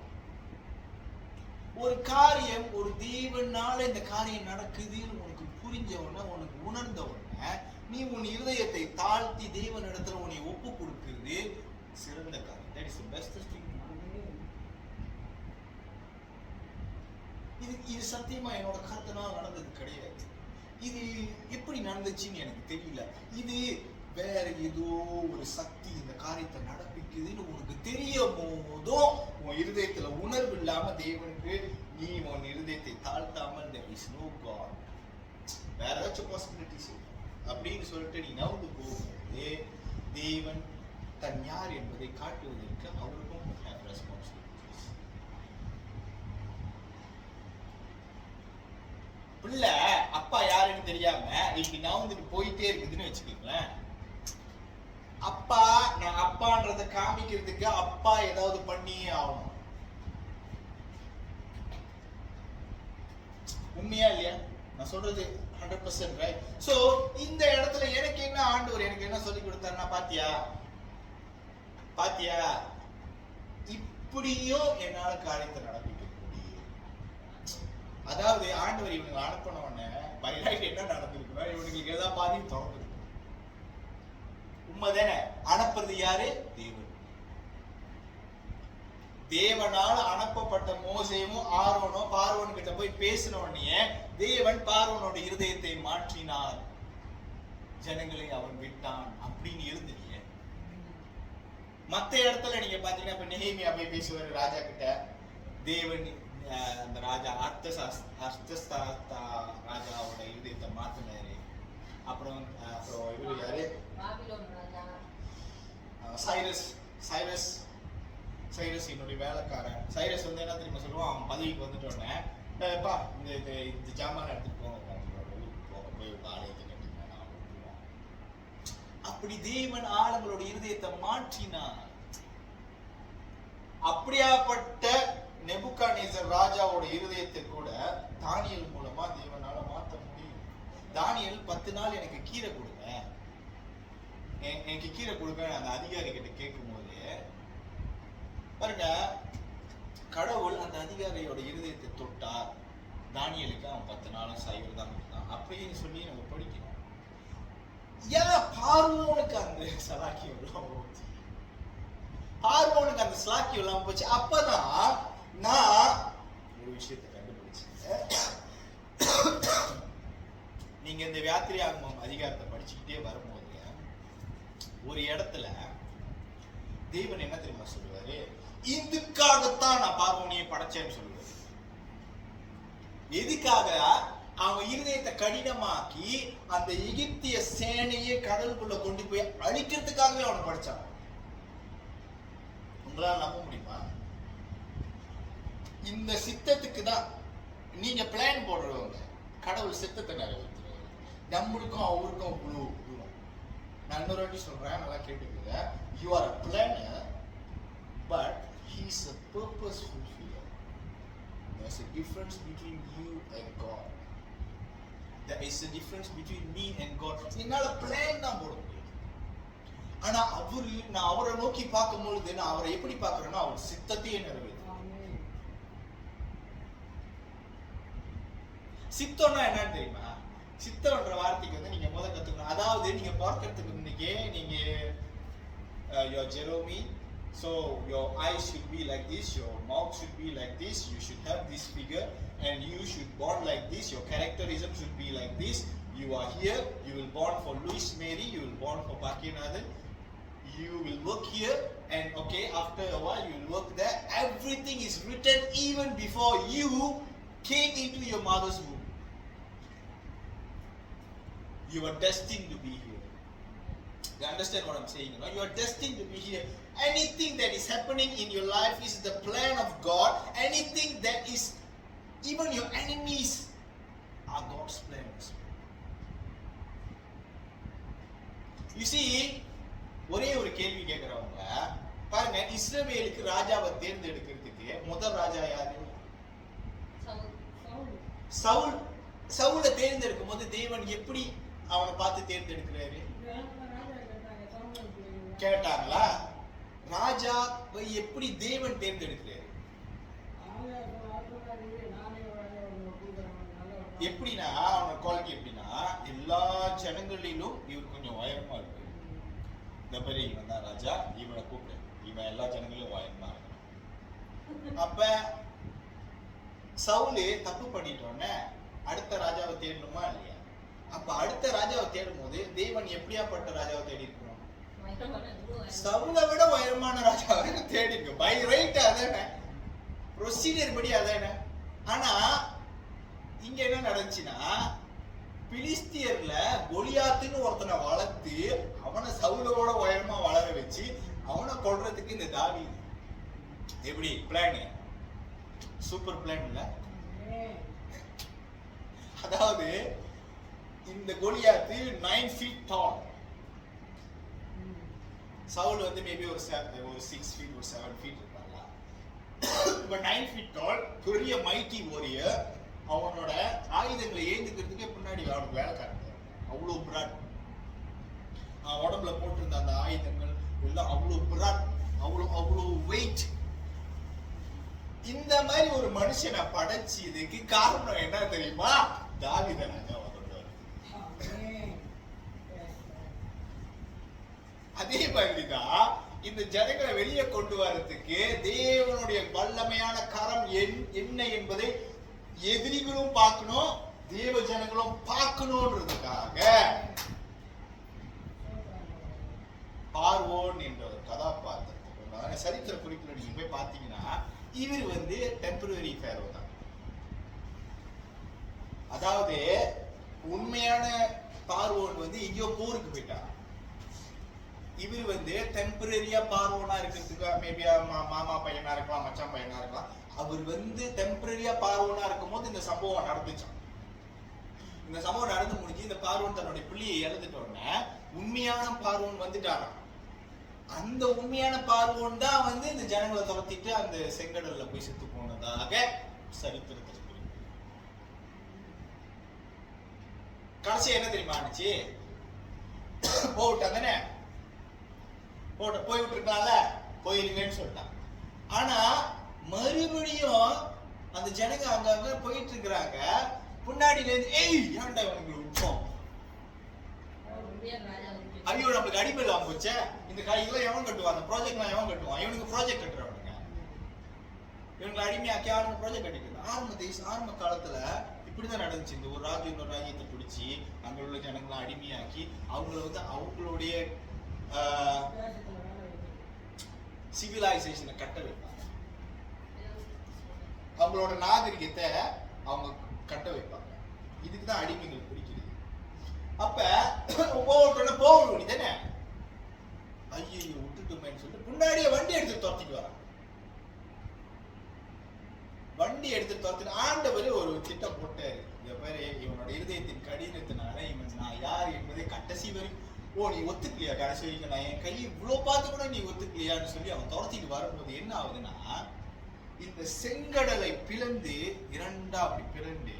ஒரு காரியம் ஒரு தேவனால இந்த காரியம் நடக்குதுன்னு உனக்கு புரிஞ்ச உடனே, உனக்கு உணர்ந்த உடனே, நீ உன் இருதயத்தை தாழ்த்தி தேவனிடத்துல உன்னை ஒப்பு கொடுக்கிறது சிறந்த காரியம். That is the best thing. இது சத்தியமா என்னோட கருத்தினால் நடந்தது கிடையாது. இது எப்படி நடந்துச்சுன்னு எனக்கு தெரியல. இது வேற ஏதோ ஒரு சக்தி இந்த காரியத்தை நடப்பிக்குதுன்னு உனக்கு தெரியும் போதும் உன் இருதயத்துல உணர்வு இல்லாம தேவனுக்கு நீ உன் இருதயத்தை தாழ்த்தாமல் there is no God, வேற ஏதாச்சும் பாசிபிலிட்டிஸ் அப்படின்னு சொல்லிட்டு நீ நவுந்து போகும்போது தேவன் தன் யார் என்பதை காட்டுவதற்கு அவருக்கும் ரெஸ்பான்சிபிலிட்டிஸ். பிள்ளை அப்பா யாருன்னு தெரியாம இப்படி நவுந்துட்டு போயிட்டே இருக்குதுன்னு வச்சுக்கீங்களேன். அப்பா நான் அப்பான்றத காமிக்கிறதுக்கு அப்பா ஏதாவது பண்ணியே ஆகணும். உண்மையா இல்லையா? நான் சொல்றது 100% ரைட். சோ இந்த இடத்துல எனக்கு என்ன ஆண்டவர் எனக்கு என்ன சொல்லி கொடுத்தாருன்னா, பாத்தியா இப்படியும் என்னால காரியத்தை நடப்பிக்க முடியும். அதாவது ஆண்டவர் இவனுக்கு அனுப்பின உடனே பை ரைட் என்ன நடந்திருக்குன்னா, இவனுக்கு ஏதாவது பாதியும் திறந்து உண்மைதானே. அனுப்புறது யாரு? தேவன். தேவனால் அனுப்பப்பட்ட மோசேயும் ஆரோனும் பார்வோன் கிட்ட போய் பேசின உடனே தேவன் பார்வோனோட இருதயத்தை மாற்றினார், ஜனங்களை அவன் விட்டான் அப்படின்னு எழுதுனீங்க. மத்த இடத்துல நீங்க பாத்தீங்கன்னா, இப்ப நெகேமியா போய் பேசுவாரு ராஜா கிட்ட. தேவன் அந்த ராஜா அர்த்தசாஸ்தா ராஜாவோட இருதயத்தை மாத்தினாரு. அப்புறம் இவரு யாரு? சைரஸ் என்னுடைய வேலைக்காரன். சைரஸ் வந்து என்ன தெரியுமா சொல்லுவான், அவன் பதவிக்கு வந்துட்டு உடனே, இந்த ஜாமான் எடுத்துட்டு போங்க, போய் ஆலயத்தை கட்டினா. அப்படி தேவன் ஆளுங்களோட இருதயத்தை மாற்றினான். அப்படியாப்பட்ட நெபுகாத்நேசர் ராஜாவோட இருதயத்தை கூட தானியேல் மூலமா தேவனால மாற்ற முடியும். தானியேல் 10 நாள் எனக்கு கீரை கொடுங்க, எனக்கு கீரை கொடுக்க அந்த அதிகாரி கிட்ட கேட்கும் போது பாருங்க, கடவுள் அந்த அதிகாரியோட இருதயத்தை தொட்டார். தானியேலுக்கு அவன் 10 நாளும் சைவர் தான் கொடுத்தான் அப்படின்னு சொல்லி நம்ம படிக்கணும். ஏன் பார்வோனுக்கு அந்த சலாக்கியம் எல்லாம் போச்சு? பார்வோனுக்கு அந்த சலாக்கியம் எல்லாம் போச்சு. அப்பதான் நான் ஒரு விஷயத்தை கண்டுபிடிச்சேன். நீங்க இந்த வியாத்திரி ஆகமம் அதிகாரத்தை படிச்சுக்கிட்டே வரும்போது ஒரு இடத்துல தேவன் என்ன தெரியுமா சொல்லுவாரு, இதுக்காகத்தான் நான் பார்வோனியை படைச்சேன்னு சொல்லுவாரு. எதுக்காக? அவன் இருதயத்தை கடினமாக்கி அந்த எகிப்திய சேனையை கடலுக்குள்ள கொண்டு போய் அழிக்கிறதுக்காகவே அவனை படைச்சான். உங்களால நம்ப முடியுமா? இந்த சித்தத்துக்கு தான் நீங்க பிளான் போடுறவங்க, கடவுள் சித்தத்தை நிறைவேற்றுறவங்க. நம்மளுக்கும் அவருக்கும் குழு. நான் இன்னொரு வாட்டி சொல்றேன், நல்லா கேட்டுக்கோங்க. You are a planner, but he is a purpose fulfiller. There is a difference between you and God. There is a difference between me and God. என்னால பிளான் தான் போட முடியும். ஆனா நான் அவரை நோக்கி பார்க்கும் பொழுது நான் அவரை எப்படி பார்க்கிறேன்னா, அவர் சித்தத்தையே நிறைவேற்றுவார். சித்தம்னா என்னன்னு தெரியுமா? சித்தம்ன்ற வார்த்தைக்கு வந்து நீங்க முதல்ல கத்துக்கணும். அதாவது நீங்க பார்க்கறதுக்கு முன்னே நீங்க your Jerome, so your eyes should be like this, your mouth should be like this, you should have this figure, and you should born like this, your characterism should be like this. You are here, you will born for Louis Mary, you will born for Bhakyanathan, you will work here, and okay, after a while you will work there. Everything is written even before you came into your mother's womb. You are destined to be here. You understand what I'm saying? You are destined to be here. Anything that is happening in your life is the plan of God. Anything that is, even your enemies, are God's plans. You see, ஒரே ஒரு கேள்வி கேட்கிறவங்க பாருங்க, இஸ்ரவேலுக்கு ராஜாவை தேர்ந்தெடுக்கிறதுக்கு முதல் ராஜா யாரு? சவுல். சவுலை தேர்ந்தெடுக்கும் போது தேவன் எப்படி அவனை பார்த்து தேர்ந்தெடுக்கிறாரு? கேட்டாங்களா? ராஜாவை எப்படி தேவன் தேர்ந்தெடுக்கிறாரு? எப்படின்னா அவனோட குவாலிட்டி எப்படின்னா, எல்லா ஜனங்களிலும் இவர் கொஞ்சம் உயரமா இருக்கு. இந்த மாதிரி இவன் தான் ராஜா, இவனை கூப்பிடு, இவன் எல்லா ஜனங்களிலும் உயரமா இருக்கு. அப்ப சவுலு தப்பு பண்ணிட்டோன்னே அடுத்த ராஜாவை தேடணுமா இல்லையா? அப்ப அடுத்த ராஜாவை தேடும் போது தேவன் எப்படியாப்பட்ட ராஜாவை தேடி இருக்கணும்? சவுலை விட உயரமான ராஜாவை தேடி இருக்கு. பை ரைட் அதானே, ப்ரொசீஜர் படி அதானே. ஆனா இங்க என்ன நடந்துச்சுன்னா, பிலிஸ்தியர்ல கோலியாத்துன்னு ஒருத்தனை வளர்த்து அவனை சவுலோட உயரமா வளர வச்சு அவனை கொல்றதுக்கு இந்த தாவீது எப்படி பிளான்? சூப்பர் பிளான் இல்ல? அதாவது இந்த கோலியாத்து 9 feet tall, சவுல் வந்து மேபி ஒரு 6 feet ஒரு 7 feet இருப்பாங்க. இப்ப 9 feet tall பெரிய மைட்டி warrior, அவனோட ஆயுதங்களை ஏந்துக்கிறதுக்கே பின்னாடி அவனுக்கு வேலை காட்டுறாரு. அவ்வளோ பிராட் உடம்புல போட்டிருந்த அந்த ஆயுதங்கள் எல்லாம் அவ்வளோ பிராட், அவ்வளோ வெயிட். இந்த மாதிரி ஒரு மனுஷனை படைச்சதுக்கு காரணம் என்ன தெரியுமா? தாவீது ராஜா வந்தார். அதே மாதிரிதான் இந்த ஜனங்களை வெளியே கொண்டு வரதுக்கு தேவனுடைய வல்லமையான கரம் என்ன என்பதை எதிரிகளும் பார்க்கணும், தேவ ஜனங்களும் பார்க்கணும்ன்றதுக்காக பார்வோன் என்ற ஒரு கதாபாத்திரத்தை சரித்திர குறிப்புல நீங்க போய் பார்த்தீங்கன்னா, இவர் வந்து டெம்பரரி ஃபேரோ தான். அதாவது உண்மையான பார்வோன் வந்து எங்கேயோ போருக்கு போயிட்டார். இவர் வந்து டெம்பரரியா பார்வோனா இருக்கிறதுக்கு மேபி மாமா பையனா இருக்கலாம், மச்சான் பையனா இருக்கலாம். அவர் வந்து டெம்பரரியா பார்வோனா இருக்கும் போது இந்த சம்பவம் நடந்துச்சான். இந்த சம்பவம் நடந்து முடிஞ்சு இந்த பார்வோன் தன்னுடைய பிள்ளையை இழந்துட்டோன்னே உண்மையான பார்வோன் வந்துட்டாராம். அந்த உண்மையான பார்வோன் தான் வந்து இந்த ஜனங்களை துரத்திட்டு அந்த செங்கடல்ல போய் செத்து போனதாக சரித்திரத்தில் கடைசி என்ன தெரியுமா ஆனிச்சு? போட்டாங்க தானே, போய் விட்டுருக்கலாம்ல, போயிருங்கன்னு சொல்லிட்டான். ஆனா மறுபடியும் அந்த ஜனங்க அங்க போயிட்டு இருக்கிறாங்க. முன்னாடில இருந்து ஏய் ஏன்டா இவனுக்கு விட்டோம், ஐயோ நம்மளுக்கு அடிமை இல்லாம போச்சே, இந்த காய்கெல்லாம் எவன் கட்டுவான், அந்த ப்ராஜெக்ட்லாம் எவன் கட்டுவான், இவனுக்கு ப்ராஜெக்ட் கட்டுறவனுங்க, இவனுக்கு அடிமையாக்கி ஆரம்ப ப்ராஜெக்ட் கட்டிக்கிறது. ஆரம்ப காலத்துல இப்படிதான் நடந்துச்சு. இந்த ஒரு ராஜ்யம் இன்னொரு ராஜ்யத்தை பிடிச்சி அங்க உள்ள ஜனங்களை அடிமையாக்கி அவங்கள வந்து அவங்களுடைய சிவிலைசேஷனை கட்ட வைப்பாங்க, அவங்களோட நாகரிகத்தை அவங்க கட்ட வைப்பாங்க. இதுக்கு தான் அடிமைகள் பிடிக்கிறது. அப்ப போகணும் தானே, ஐயோ விட்டுட்டுமேன்னு சொல்லிட்டு முன்னாடியே வண்டி எடுத்து துரத்திட்டு வரான். வண்டி எடுத்து துரத்திட்டு ஆண்டவர் ஒரு திட்டம் போட்டாரு. இந்த பேரு இவனோட இருதயத்தின் கடினத்தினால இவன் நான் யார் என்பதை கடைசி வரைக்கும், ஓ நீ ஒத்துக்கலையா, கடைசி வரைக்கும் நான் என் கையை இவ்வளவு பார்த்து கூட நீ ஒத்துக்கலையான்னு சொல்லி அவன் துரத்திட்டு வரும்போது என்ன ஆகுதுன்னா, இந்த செங்கடலை பிளந்து இரண்டா அப்படி பிளந்து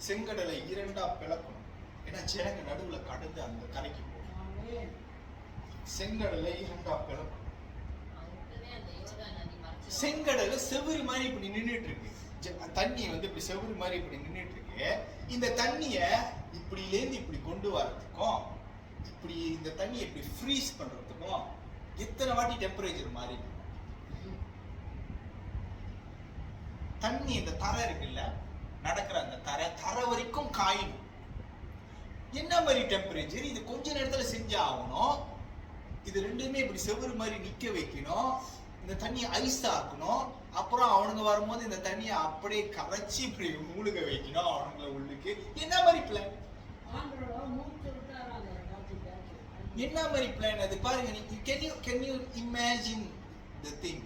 செங்கடலை இரண்டா பிளக்கணும். ஏன்னா ஜனங்க நடுவுல கடந்து அந்த கரைக்கு போகணும். செங்கடலை இரண்டா பிளக்கணும். செங்கடல செவுரு மாதிரி இப்படி நின்றுட்டு இருக்கு, தண்ணி வந்து இப்படி செவுரு மாதிரி இப்படி நின்றுட்டு இருக்கு. இந்த தண்ணிய இப்படிலேருந்து இப்படி கொண்டு வரதுக்கும் இப்படி இந்த தண்ணியை இப்படி ஃப்ரீஸ் பண்றதுக்கும் எத்தனை வாட்டி டெம்பரேச்சர் மாறி இருக்கு. தண்ணி இந்த தரை இருக்குல்ல, நடக்கிற அந்த தரை வரைக்கும் காயணும். என்ன மாதிரி டெம்பரேச்சர், இது கொஞ்ச நேரத்துல செஞ்சு ஆகணும். இது ரெண்டுமே இப்படி செவுரு மாதிரி நிக்க வைக்கணும், இந்த தண்ணியை ஐஸ் ஆக்கணும். அப்புறம் அவனுங்க வரும்போது இந்த தண்ணியை அப்படியே கரைச்சி இப்படி மூழ்க வைக்கணும் அவனுங்களை உள்ளுக்கு. என்ன மாதிரி பிளான், என்ன மாதிரி பிளான் அது பாருங்க. நீங்க can you imagine the thing?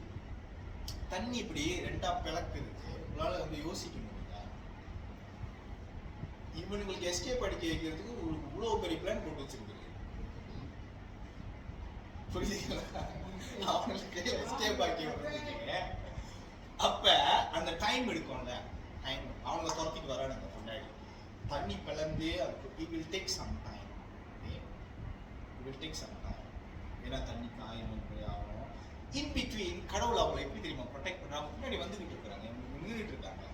தண்ணி இப்படி ரெண்டா பிளக்குது, உங்களால வந்து யோசிக்க முடியுதா? இவனுங்களுக்கு எஸ்கேப் அடிக்க வைக்கிறதுக்கு உங்களுக்கு இவ்வளவு பெரிய பிளான் போட்டு வச்சிருக்கு. புரியுதுங்களா? அவங்களுக்கு எஸ்கேப் ஆக்கி விட்டுருக்கீங்க. அப்ப அந்த டைம் எடுக்கும்ல, டைம் அவங்க துரத்திட்டு வரானுங்க முன்னாடி தண்ணி பிளந்து it will take some time. It will take some time. ஏன்னா தண்ணி காயணும் ஆகணும். இன் பிட்வீன் கடவுள் அவங்களை எப்படி தெரியுமா ப்ரொடெக்ட் பண்றாங்க? முன்னாடி வந்துகிட்டு இருக்காங்க, நின்றுட்டு இருக்காங்க.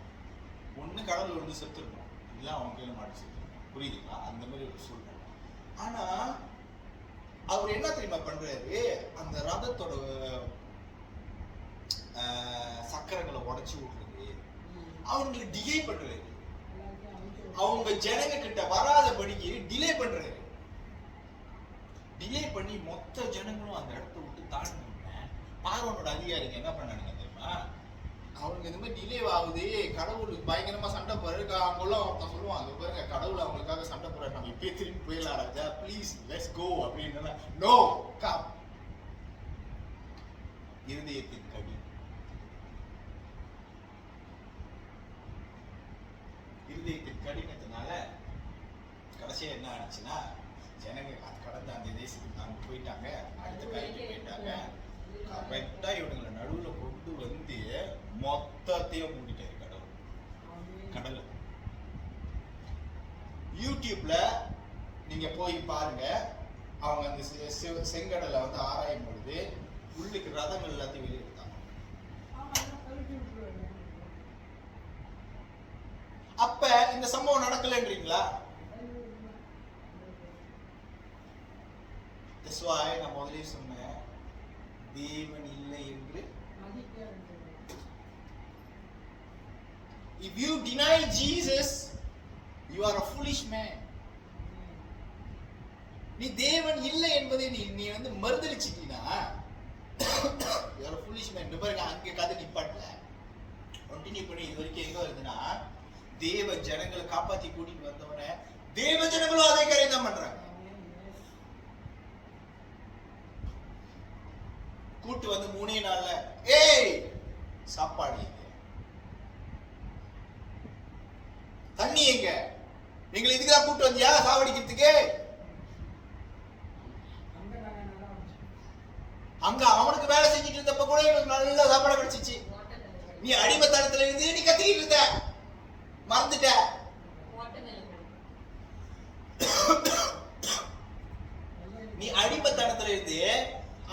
ஒண்ணு கடவுள் வந்து செத்துருக்கணும், இல்லை அவங்க கையில மாட்டி செத்துருக்கணும். புரியுதுங்களா? அந்த மாதிரி ஒரு சூழ்நிலை. ஆனா அவர் என்ன தெரியுமா பண்றாரு? அந்த ரதத்தோட சக்கரங்களை உடைச்சு விடுறது, அவங்களுக்கு டிலே பண்றாரு, அவங்க ஜனங்க கிட்ட வராதபடிக்கு டிலே பண்றாரு. டிலே பண்ணி மொத்த ஜனங்களும் அந்த இடத்த விட்டு தாண்டின பார்வோனோட அதிகாரிங்க என்ன பண்ணானுங்க தெரியுமா? அவங்களுக்கு இந்த மாதிரி டிலே ஆகுது, கடவுளுக்கு பயங்கரமா சண்டை போறாரு. அவங்களும் ஒருத்தன் சொல்லுவான், அங்க பாருங்க கடவுள் அவங்களுக்காக சண்டை போறாரு, நம்ம இப்பயே திரும்பி போயிடலாம் ராஜா, ப்ளீஸ் லெட்ஸ் கோ அப்படின்னு. No come. இருதயத்தின் கடி. இருதயத்தின் கடினத்தினால கடைசியா என்ன ஆச்சுன்னா, ஜனங்க கடந்த அந்த தேசத்துக்கு அங்க போயிட்டாங்க, அடுத்த காய்க்கு போயிட்டாங்க. கரெக்டா இவனுங்களை நடுவுல கொண்டு வந்து மொத்தத்தையும் மூடிட்டாரு கடவுள். கடவுள் யூடியூப்ல நீங்க போய் பாருங்க, அவங்க அந்த செங்கடலை வந்து ஆராயும் பொழுது உள்ளுக்கு ரதங்கள் எல்லாத்தையும் வெளியெடுத்தாங்க. அப்ப இந்த சம்பவம் நடக்கலன்றீங்களா? That's why நான் முதலே சொன்னேன், தேவன் இல்லை என்று. If you deny Jesus, you are a foolish man. நீ தேவன் இல்லை என்பதை நீ வந்து மறுதலிச்சிட்டீனா you are a foolish man. பாருங்க, அங்க கதை நிப்பாட்டல, கண்டினியூ பண்ணி இது வரைக்கும் எங்க வருதுன்னா, தேவ ஜனங்களை காப்பாத்தி கூட்டிட்டு வந்தவன தேவ ஜனங்களும் அதே காரியம் தான் பண்றாங்க. கூட்டு வந்து 3 நாள்ல ஏய் சாப்பாடு எங்க, தண்ணி எங்க, எங்களை இதுக்குதான் கூட்டு வந்தியா சாவடிக்கிறதுக்கு? அங்க அவனுக்கு வேலை செஞ்சுட்டு இருந்தப்ப கூட எனக்கு நல்ல சாப்பாடு கிடைச்சிச்சு. நீ அடிமைத்தனத்துல இருந்து நீ கத்திக்கிட்டு இருந்த, மறந்துட்ட. நீ அடிமைத்தனத்துல இருந்து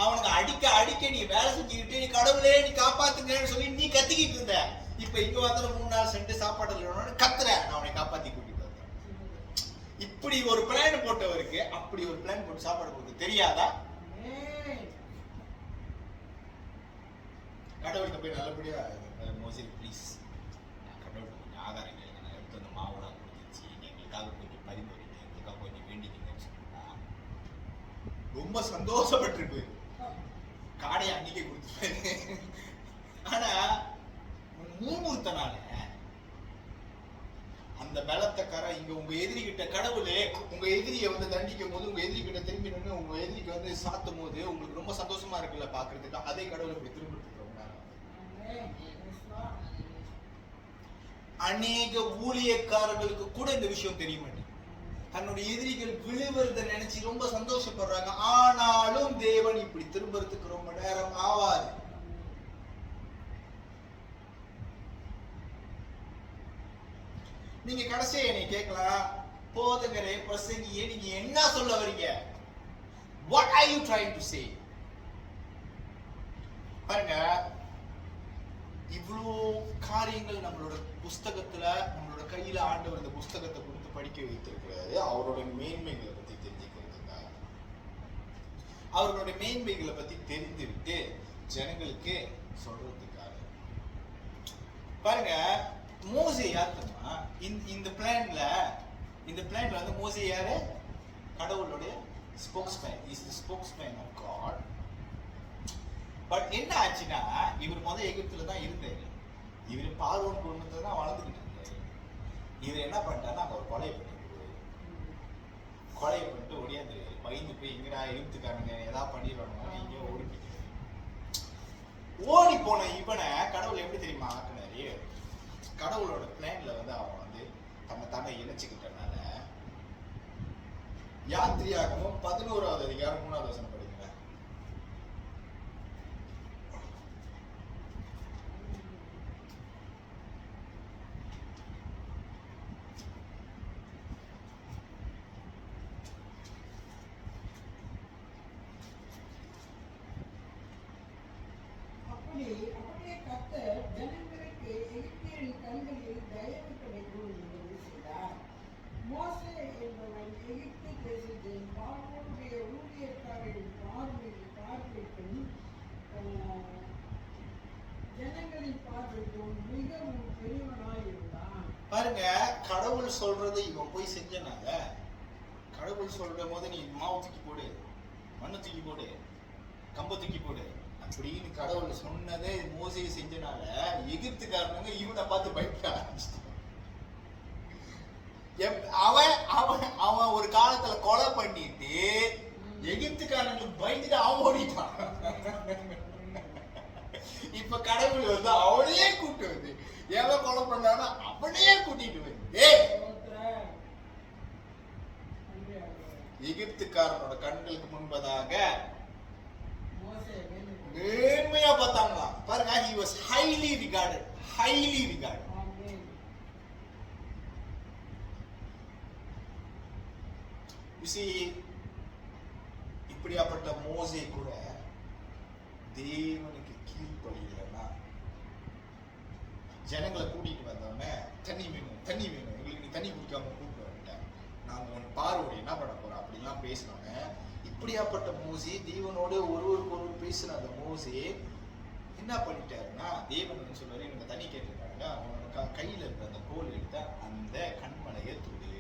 அவனுக்கு அடிக்க நீ வேலை செஞ்சுக்கிட்டு நீ கடவுளே நீ காப்பாத்துங்கன்னு சொல்லி நீ கத்திக்கிட்டு இருந்த. இப்ப இங்க வந்து 3 நாள் சென்று சாப்பாடு இல்லைன்னு கத்துற, நான் அவனை காப்பாத்தி கூட்டிட்டு வந்தேன். இப்படி ஒரு பிளான் போட்டவருக்கு அப்படி ஒரு பிளான் போட்டு சாப்பாடு போட்டு தெரியாதா? கடவுள்கிட்ட போய் நல்லபடியா மோசி ப்ளீஸ் கடவுள்கிட்ட கொஞ்சம் ஆதாரம் கேளுங்க, நான் எடுத்து அந்த மாவுலாம் கொடுத்துச்சு, எங்களுக்காக கொஞ்சம் பரிந்துரைங்க, எங்களுக்காக கொஞ்சம் வேண்டிக்கங்கன்னு சொன்னா ரொம்ப சந்தோஷப்பட்டு போயிரு, காடையை அன்னைக்கே கொடுத்துருப்பாரு. ஆனா மூமுத்தனால அந்த பலத்தக்கார இங்க உங்க எதிரி கிட்ட கடவுளே உங்க எதிரியை வந்து தண்டிக்கும் போது, உங்க எதிரி கிட்ட திரும்பி நின்று உங்க எதிரிக்கு வந்து சாத்தும் போது உங்களுக்கு ரொம்ப சந்தோஷமா இருக்குல்ல பாக்குறதுக்கு, அதே கடவுளை இப்படி திரும்ப அநேக ஊழியக்காரர்களுக்கு கூட இந்த விஷயம் தெரிய மாட்டேங்குது. தன்னுடைய எதிரிகள் விழுவதை நினைச்சு ரொம்ப சந்தோஷப்படுறாங்க. ஆனாலும் தேவன் இப்படி திரும்பறதுக்கு ரொம்ப நேரம் ஆவாது. நீங்க கடைசியா என்னை கேட்கலாம், போதகரே பிரசங்கியே நீங்க என்ன சொல்ல வரீங்க? What are you trying to say? பாருங்க, இவ்வளோ காரியங்கள் நம்மளோட புஸ்தகத்துல நம்மளோட கையில ஆண்டவர் இந்த புஸ்தகத்தை கொடுத்து படிக்க வைத்திருக்கிறாரு. அவரோட மேன்மைகளை பத்தி தெரிஞ்சுக்கிறதுக்காக, அவரோட மேன்மைகளை பத்தி தெரிந்துவிட்டு ஜனங்களுக்கு சொல்றதுக்காக. பாருங்க, மோசே யார் தெரியுமா? இந்த பிளான்ல வந்து மோசே யாரு? கடவுளுடைய spokesman. Is the spokesman of God. But என்ன ஆச்சுன்னா, இவர் எகிப்துல தான் இருந்தாரு, இவர் பார்வோன் குடும்பத்துல தான் வளர்ந்துகிட்டு இருந்தாரு. இவர் என்ன பண்ணிட்டாருன்னா அங்க ஒரு கொலை பண்ணிட்டு ஓடியாந்து பயந்து போய் எங்கடா எகிப்துக்காரங்க ஏதாவது பண்ணிடுவாங்க இங்கே ஓடிக்கிட்டு. ஓடி போன இவனை கடவுள் எப்படி தெரியுமா ஆக்குனாரு? கடவுளோட பிளான்ல வந்து அவன் வந்து தன்னை இணைச்சுக்கிட்டனால யாத்திரையாகமும் 11வது அதிகாரம் 3வது வசனம் படிங்க. அப்படியே கர்த்தர் ஜனங்களுக்கு எகிப்தியரின் கண்களில் தயவு கிடைக்கும் என்பதை செய்தார். மோசே என்பவன் எகிப்து தேசத்தில் பார்வோனுடைய ஊழியக்காரரின் பார்வைக்கும் ஜனங்களின் பார்வைக்கும் மிகவும் பெரியவனாய் இருந்தான். பாருங்க, கடவுள் சொல்றது இவன் போய் செஞ்சனால, கடவுள் சொல்ற போது நீ மாவு தூக்கி போடு, மண்ணு தூக்கி போடு, கம்ப தூக்கி போடு அப்படின்னு கடவுள் சொன்னதே மோசே செஞ்சனால எகிப்துக்காரனுங்க இவனை பார்த்து பயப்பட ஆரம்பிச்சிட்டான். அவன் ஒரு காலத்துல கொலை பண்ணிட்டு எகிப்துக்காரனுக்கு பயந்துட்டு அவன் ஓடிட்டான். இப்ப கடவுள் வந்து அவனையே கூட்டு வந்து எவன் கொலை பண்ணானோ அவனையே கூட்டிட்டு வந்து எகிப்துக்காரனோட கண்களுக்கு முன்பதாக நேர்மையா பார்த்தாங்களா. பாருங்க, he was highly regarded. You see, இப்படியாப்பட்ட மோசே கூட தேவனுக்கு கீழ்ப்படியலன்னா, ஜனங்களை கூட்டிட்டு வந்தவன தண்ணி வேணும் எங்களுக்கு நீ தண்ணி குடிக்காம கூப்பிட்டு வரல, நாங்க உன் பார்வோட என்ன பண்ண போறோம் அப்படின்லாம் பேசினவங்க. இப்படியாப்பட்ட மோசே தேவனோட ஒருவருக்கு ஒருவர் பேசுற அந்த மோசே என்ன பண்ணிட்டாருன்னா, தேவன் வந்து சொல்றாரு, எனக்கு தண்ணி கேட்டுருக்காங்க, அவனோட கையில இருக்க அந்த கோல் எடுத்த அந்த கண்மலையை தொடு,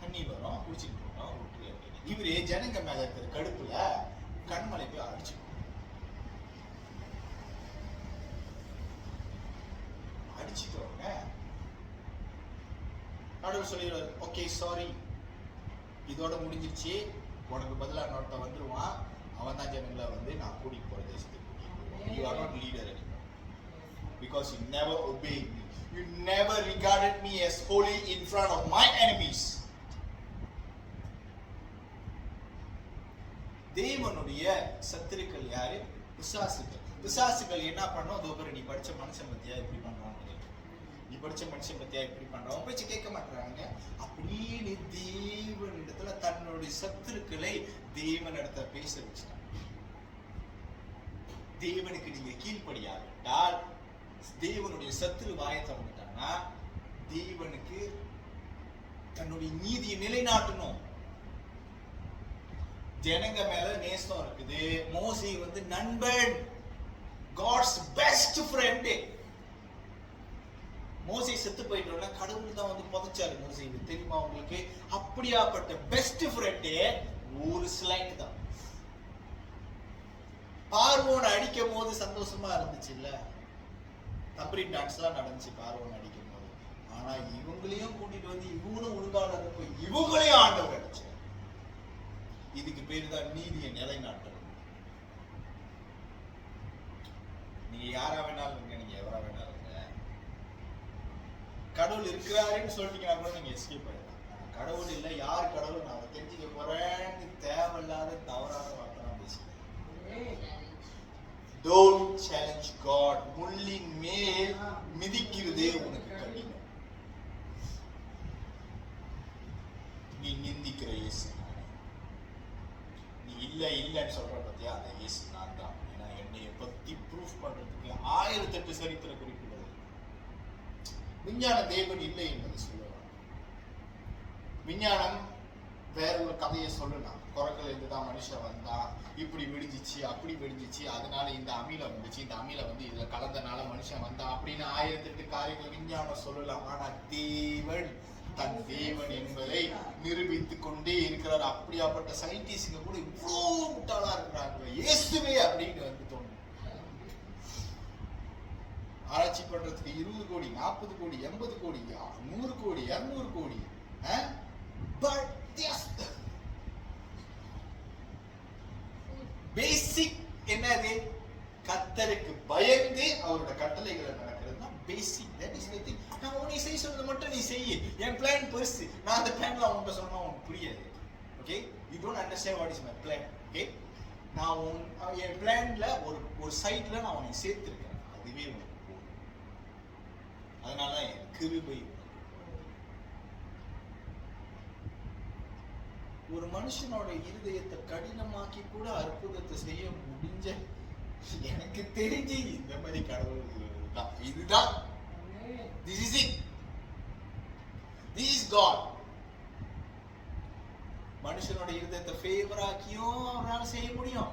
தண்ணி வரும் குடிச்சிட்டு போறோம் விட்டு அப்படின்னு. இவரு ஜனங்க மேல இருக்கிற கடுப்புல கண்மலை போய் அடிச்சுட்டோங்க. கடவுள் சொல்லிடுவாரு, ஓகே சாரி, இதோட முடிஞ்சிருச்சு, உனக்கு பதிலா இன்னொருத்த வந்துருவான், அவன் தான் ஜனங்களை வந்து நான் கூட்டிட்டு போற தேசத்துக்கு கூட்டிட்டு போவான். You are not leader anymore because you never obeyed me. You never regarded me as holy in front of my enemies. தேவனுடைய சத்துருக்கள் யாரு? பிசாசுகள் என்ன பண்ணும்? அதோ பாரு, நீ படிச்ச மனுஷன் பத்தியா இப்படி பண்றான், நீ படிச்ச மனுஷன் பத்தியா இப்படி பண்றான், பேச்சு கேட்க மாட்டாங்க அப்படின்னு தேவனிடத்துல தன்னுடைய சத்துருக்களை தேவனிடத்துல பேச வச்சுட்டாங்க. தேவனுக்கு நீங்க கீழ்ப்படியாவிட்டால், தேவனுடைய சத்துரு வாயை திறந்துட்டாங்கன்னா, தேவனுக்கு தன்னுடைய நீதியை நிலைநாட்டணும். ஜனங்க மேல நேசம் இருக்குது. மோசே வந்து நண்பன், God's best friend. மோசே செத்து போயிட்டோம்னா கடவுள் தான் வந்து புதைச்சாரு மோசே, தெரியுமா உங்களுக்கு? அப்படியாப்பட்ட பெஸ்ட் ஃப்ரெண்டே ஒரு ஸ்லைட் தான். பார்வோனை அடிக்கும் போது சந்தோஷமா இருந்துச்சு இல்ல, தம்பரின் டான்ஸ் எல்லாம் நடந்துச்சு பார்வோனை அடிக்கும் போது. ஆனா இவங்களையும் கூட்டிட்டு வந்து இவங்களும் ஒழுங்கான இருக்கும், இவங்களையும் ஆண்டவர் அடிச்சு. இதுக்கு பேரு தான் நீதியை நிலைநாட்டுறது. நீங்க யாரா வேணாலும் இருங்க, நீங்க எவரா வேணாலும் இருங்க, கடவுள் இருக்கிறாருன்னு சொல்லிட்டீங்கன்னா கூட நீங்க எஸ்கேப் பண்ணிடலாம். கடவுள் இல்லை, யார் கடவுள் நான் அதை தெரிஞ்சுக்க போறேன்னு தேவையில்லாத தவறான வார்த்தை பேசுறேன். Don't challenge God. முள்ளின் மேல் மிதிக்கிறதே உனக்கு கடினம். நீ நிந்திக்கிற இயேசு, நீ இல்லைன்னு சொல்ற பத்தியா, அந்த இயேசு நான் தான். ஏன்னா என்னைய பத்தி ப்ரூஃப் பண்றதுக்கு 1008 சரித்திர குறிப்புகள். விஞ்ஞான தேவன் இல்லை என்பது சொல்லலாம். விஞ்ஞானம் வேற ஒரு கதையை சொல்லலாம். குரங்குல இருந்துதான் மனுஷன் வந்தான், இப்படி வெடிஞ்சிச்சு அப்படி வெடிஞ்சிச்சு, அதனால இந்த அமிலம் வந்துச்சு, இந்த அமிலம் வந்து இதுல கலந்தனால மனுஷன் வந்தான் அப்படின்னு 1008 காரியங்கள் விஞ்ஞானம் சொல்லலாம். ஆனா தேவன் தன் தேவன் என்பதை நிரூபித்துக் கொண்டே இருக்கிறார். அப்படியாப்பட்ட சயின்டிஸ்ட்ங்க கூட இவ்வளவு முட்டாளா இருக்கிறாங்க, இயேசுவே அப்படின்னு வந்து தோணும். ஆராய்ச்சி பண்றதுக்கு 20 கோடி 40 கோடி 80 கோடி 100 கோடி 200 கோடி. பேசிக் என்னது? கர்த்தருக்கு பயந்து அவரோட கட்டளைகளை நடக்கிறது தான் பேசிக். That is nothing. சொல்றதை மட்டும் நீ செய். என் பிளான் பெருசு. நான் அந்த பிளான்ல அவன்கிட்ட சொன்னா உனக்கு புரியாது. Okay, you don't understand what is my plan. Okay, நான் என் பிளான்ல ஒரு சைட்ல நான் உன்னை சேர்த்திருக்கேன். அதுவே உனக்கு போதும். அதனால என் கிருபை. ஒரு மனுஷனோட இருதயத்தை கடினமாக்கி கூட அற்புதத்தை செய்ய முடிஞ்ச எனக்கு தெரிஞ்சு இந்த மாதிரி கடவுள் இதுதான். This is it. This is God. மனுஷனோட இருதயத்தை ஃபேவர் ஆக்கியும் அவரால் செய்ய முடியும்.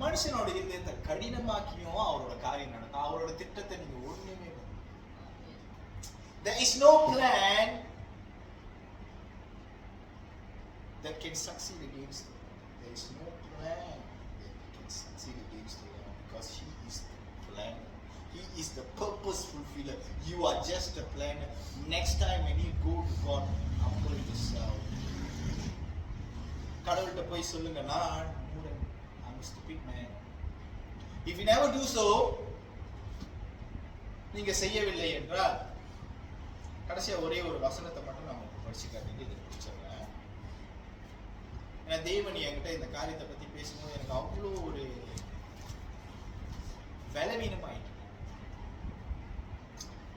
மனுஷனோட இருதயத்தை கடினமாக்கியும் அவரோட காரியம் நடக்கும். அவரோட திட்டத்தை நீங்க ஒண்ணுமே there is no plan that can succeed against him. There is no plan that can succeed against him because he is the planner. He is the purpose fulfiller. You are just a planner. Next time when you go to God, humble yourself. கடவுள்கிட்ட போய் சொல்லுங்க, நான் மூடன், I'm a stupid man. If you never do so, நீங்க செய்யவில்லை என்றால், கடைசியா ஒரே ஒரு வசனத்தை மட்டும் நம்ம படிச்சு காட்டிட்டு இதை முடிச்சிடறேன். ஏன்னா தேவன் என்கிட்ட இந்த காரியத்தை பத்தி பேசும்போது எனக்கு அவ்வளோ ஒரு பலவீனமாயிட்டு.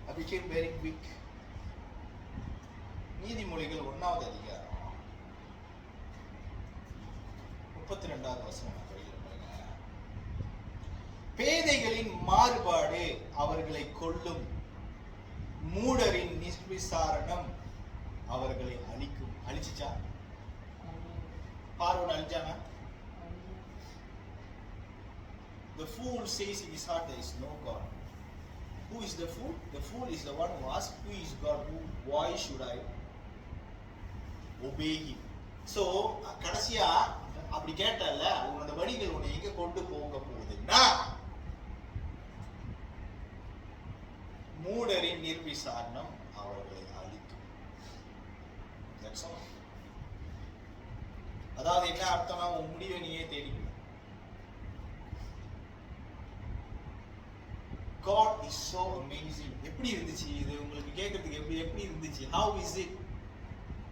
I became very weak. நீதிமொழிகள் 1வது அதிகாரம் 32வது வசனம் படிக்கிறேன். பேதைகளின் மாறுபாடு அவர்களை கொல்லும், மூடரின் நிர்விசாரணம் அவர்களை அழிக்கும். அழிச்சுச்சா? பார்வோன் அழிச்சானா? The fool says in his heart there is no God. Who is the fool? The fool is the one who asks, who is God? Why should I obey him? So கடைசியா அப்படி கேட்டல, உன்னோட வழிகள் உன்னை எங்க கொண்டு போக போகுதுன்னா மூடரின் நிர்விசாரணம் அவர்களை அழிக்கும். That's all. அதாவது என்ன அர்த்தம்னா உன் முடிவை நீயே தேடிக்கணும். God is so amazing. எப்படி இருந்துச்சு இது உங்களுக்கு கேட்கிறதுக்கு? எப்படி இருந்துச்சு? How is it?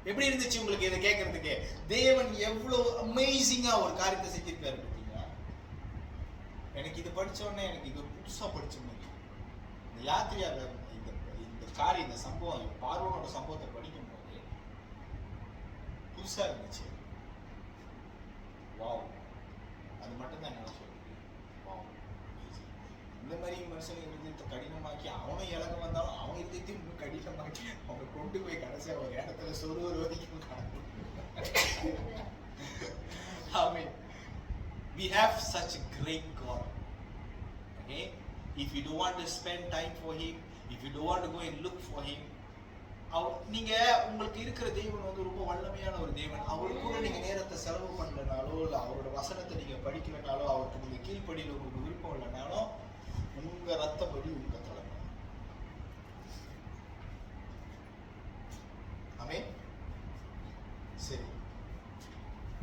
எப்படி இருந்துச்சு உங்களுக்கு இதை கேட்கறதுக்கு? தேவன் எவ்வளவு அமேசிங்கா ஒரு காரியத்தை செஞ்சிருக்காரு பார்த்தீங்களா? எனக்கு இது படிச்ச உடனே எனக்கு இது புதுசா படிச்ச மாதிரி. இந்த யாத்திரையால இந்த காரியம், இந்த சம்பவம், பார்வோனோட சம்பவத்தை படிக்கும் போது புதுசா இருந்துச்சு. வாவ், அது மட்டும் தான் என்னால சொல்ல முடியும். வாவ், இந்த மாதிரி மனுஷன் இருதயத்தை கடினமாக்கி அவனை இழக்க வந்தாலும் அவன் இருதயத்தையும் இன்னும் கடினமாக்கி அவங்க கொண்டு போய் கடைசியா ஒரு இடத்துல சொருவர் வரைக்கும் காணும். I mean, we have such a great God. Okay, if you don't want to spend time for him, if you don't want to go and look for him, நீங்க உங்களுக்கு இருக்கிற தேவன் வந்து ரொம்ப வல்லமையான ஒரு தேவன். அவரு கூட நீங்க நேரத்தை செலவு பண்ணலனாலோ, இல்ல அவரோட வசனத்தை நீங்க படிக்கலனாலோ, அவருக்கு நீங்க கீழ்ப்படியில உங்களுக்கு விருப்பம் இல்லைனாலும், உங்க ரத்தப்படி உங்க தலைமை. ஆமென். சரி,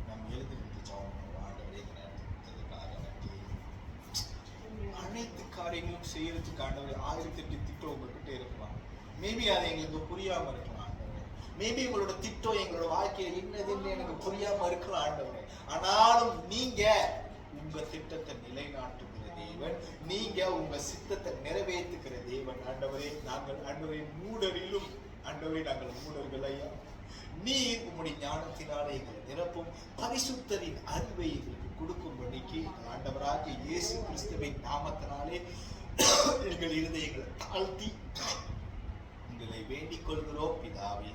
நம்ம எழுதி ஜெபம் ஆண்டவரே இந்த நேரத்துக்காக நன்றி. அனைத்து காரியங்களும் செய்யறதுக்கு ஆண்டவரே 1008 திட்டம் உங்ககிட்ட இருக்கலாம். மேபி அது எங்களுக்கு புரியாம இருக்கலாம் ஆண்டவரே. மேபி உங்களோட திட்டம் எங்களோட வாழ்க்கையில என்னதுன்னு எனக்கு புரியாம இருக்கலாம் ஆண்டவரே. ஆனாலும் நீங்க உங்க திட்டத்தை நிலைநாட்டுகிற தேவன், நீங்க உங்க சித்தத்தை நிறைவேற்றுகிற தேவன் ஆண்டவரே. நாங்கள் ஆண்டவரே மூடரிலும் ஆண்டவரே நாங்கள் மூடர்கள் ஐயா. நீர் உம்முடைய ஞானத்தினாலே எங்களை நிரப்பும், பரிசுத்தரின் அறிவை எங்களுக்கு கொடுக்கும்படிக்கு ஆண்டவராகிய இயேசு கிறிஸ்துவின் நாமத்தினாலே எங்கள் இருதயங்களை தாழ்த்தி உங்களை வேண்டிக் கொள்கிறோம் பிதாவே.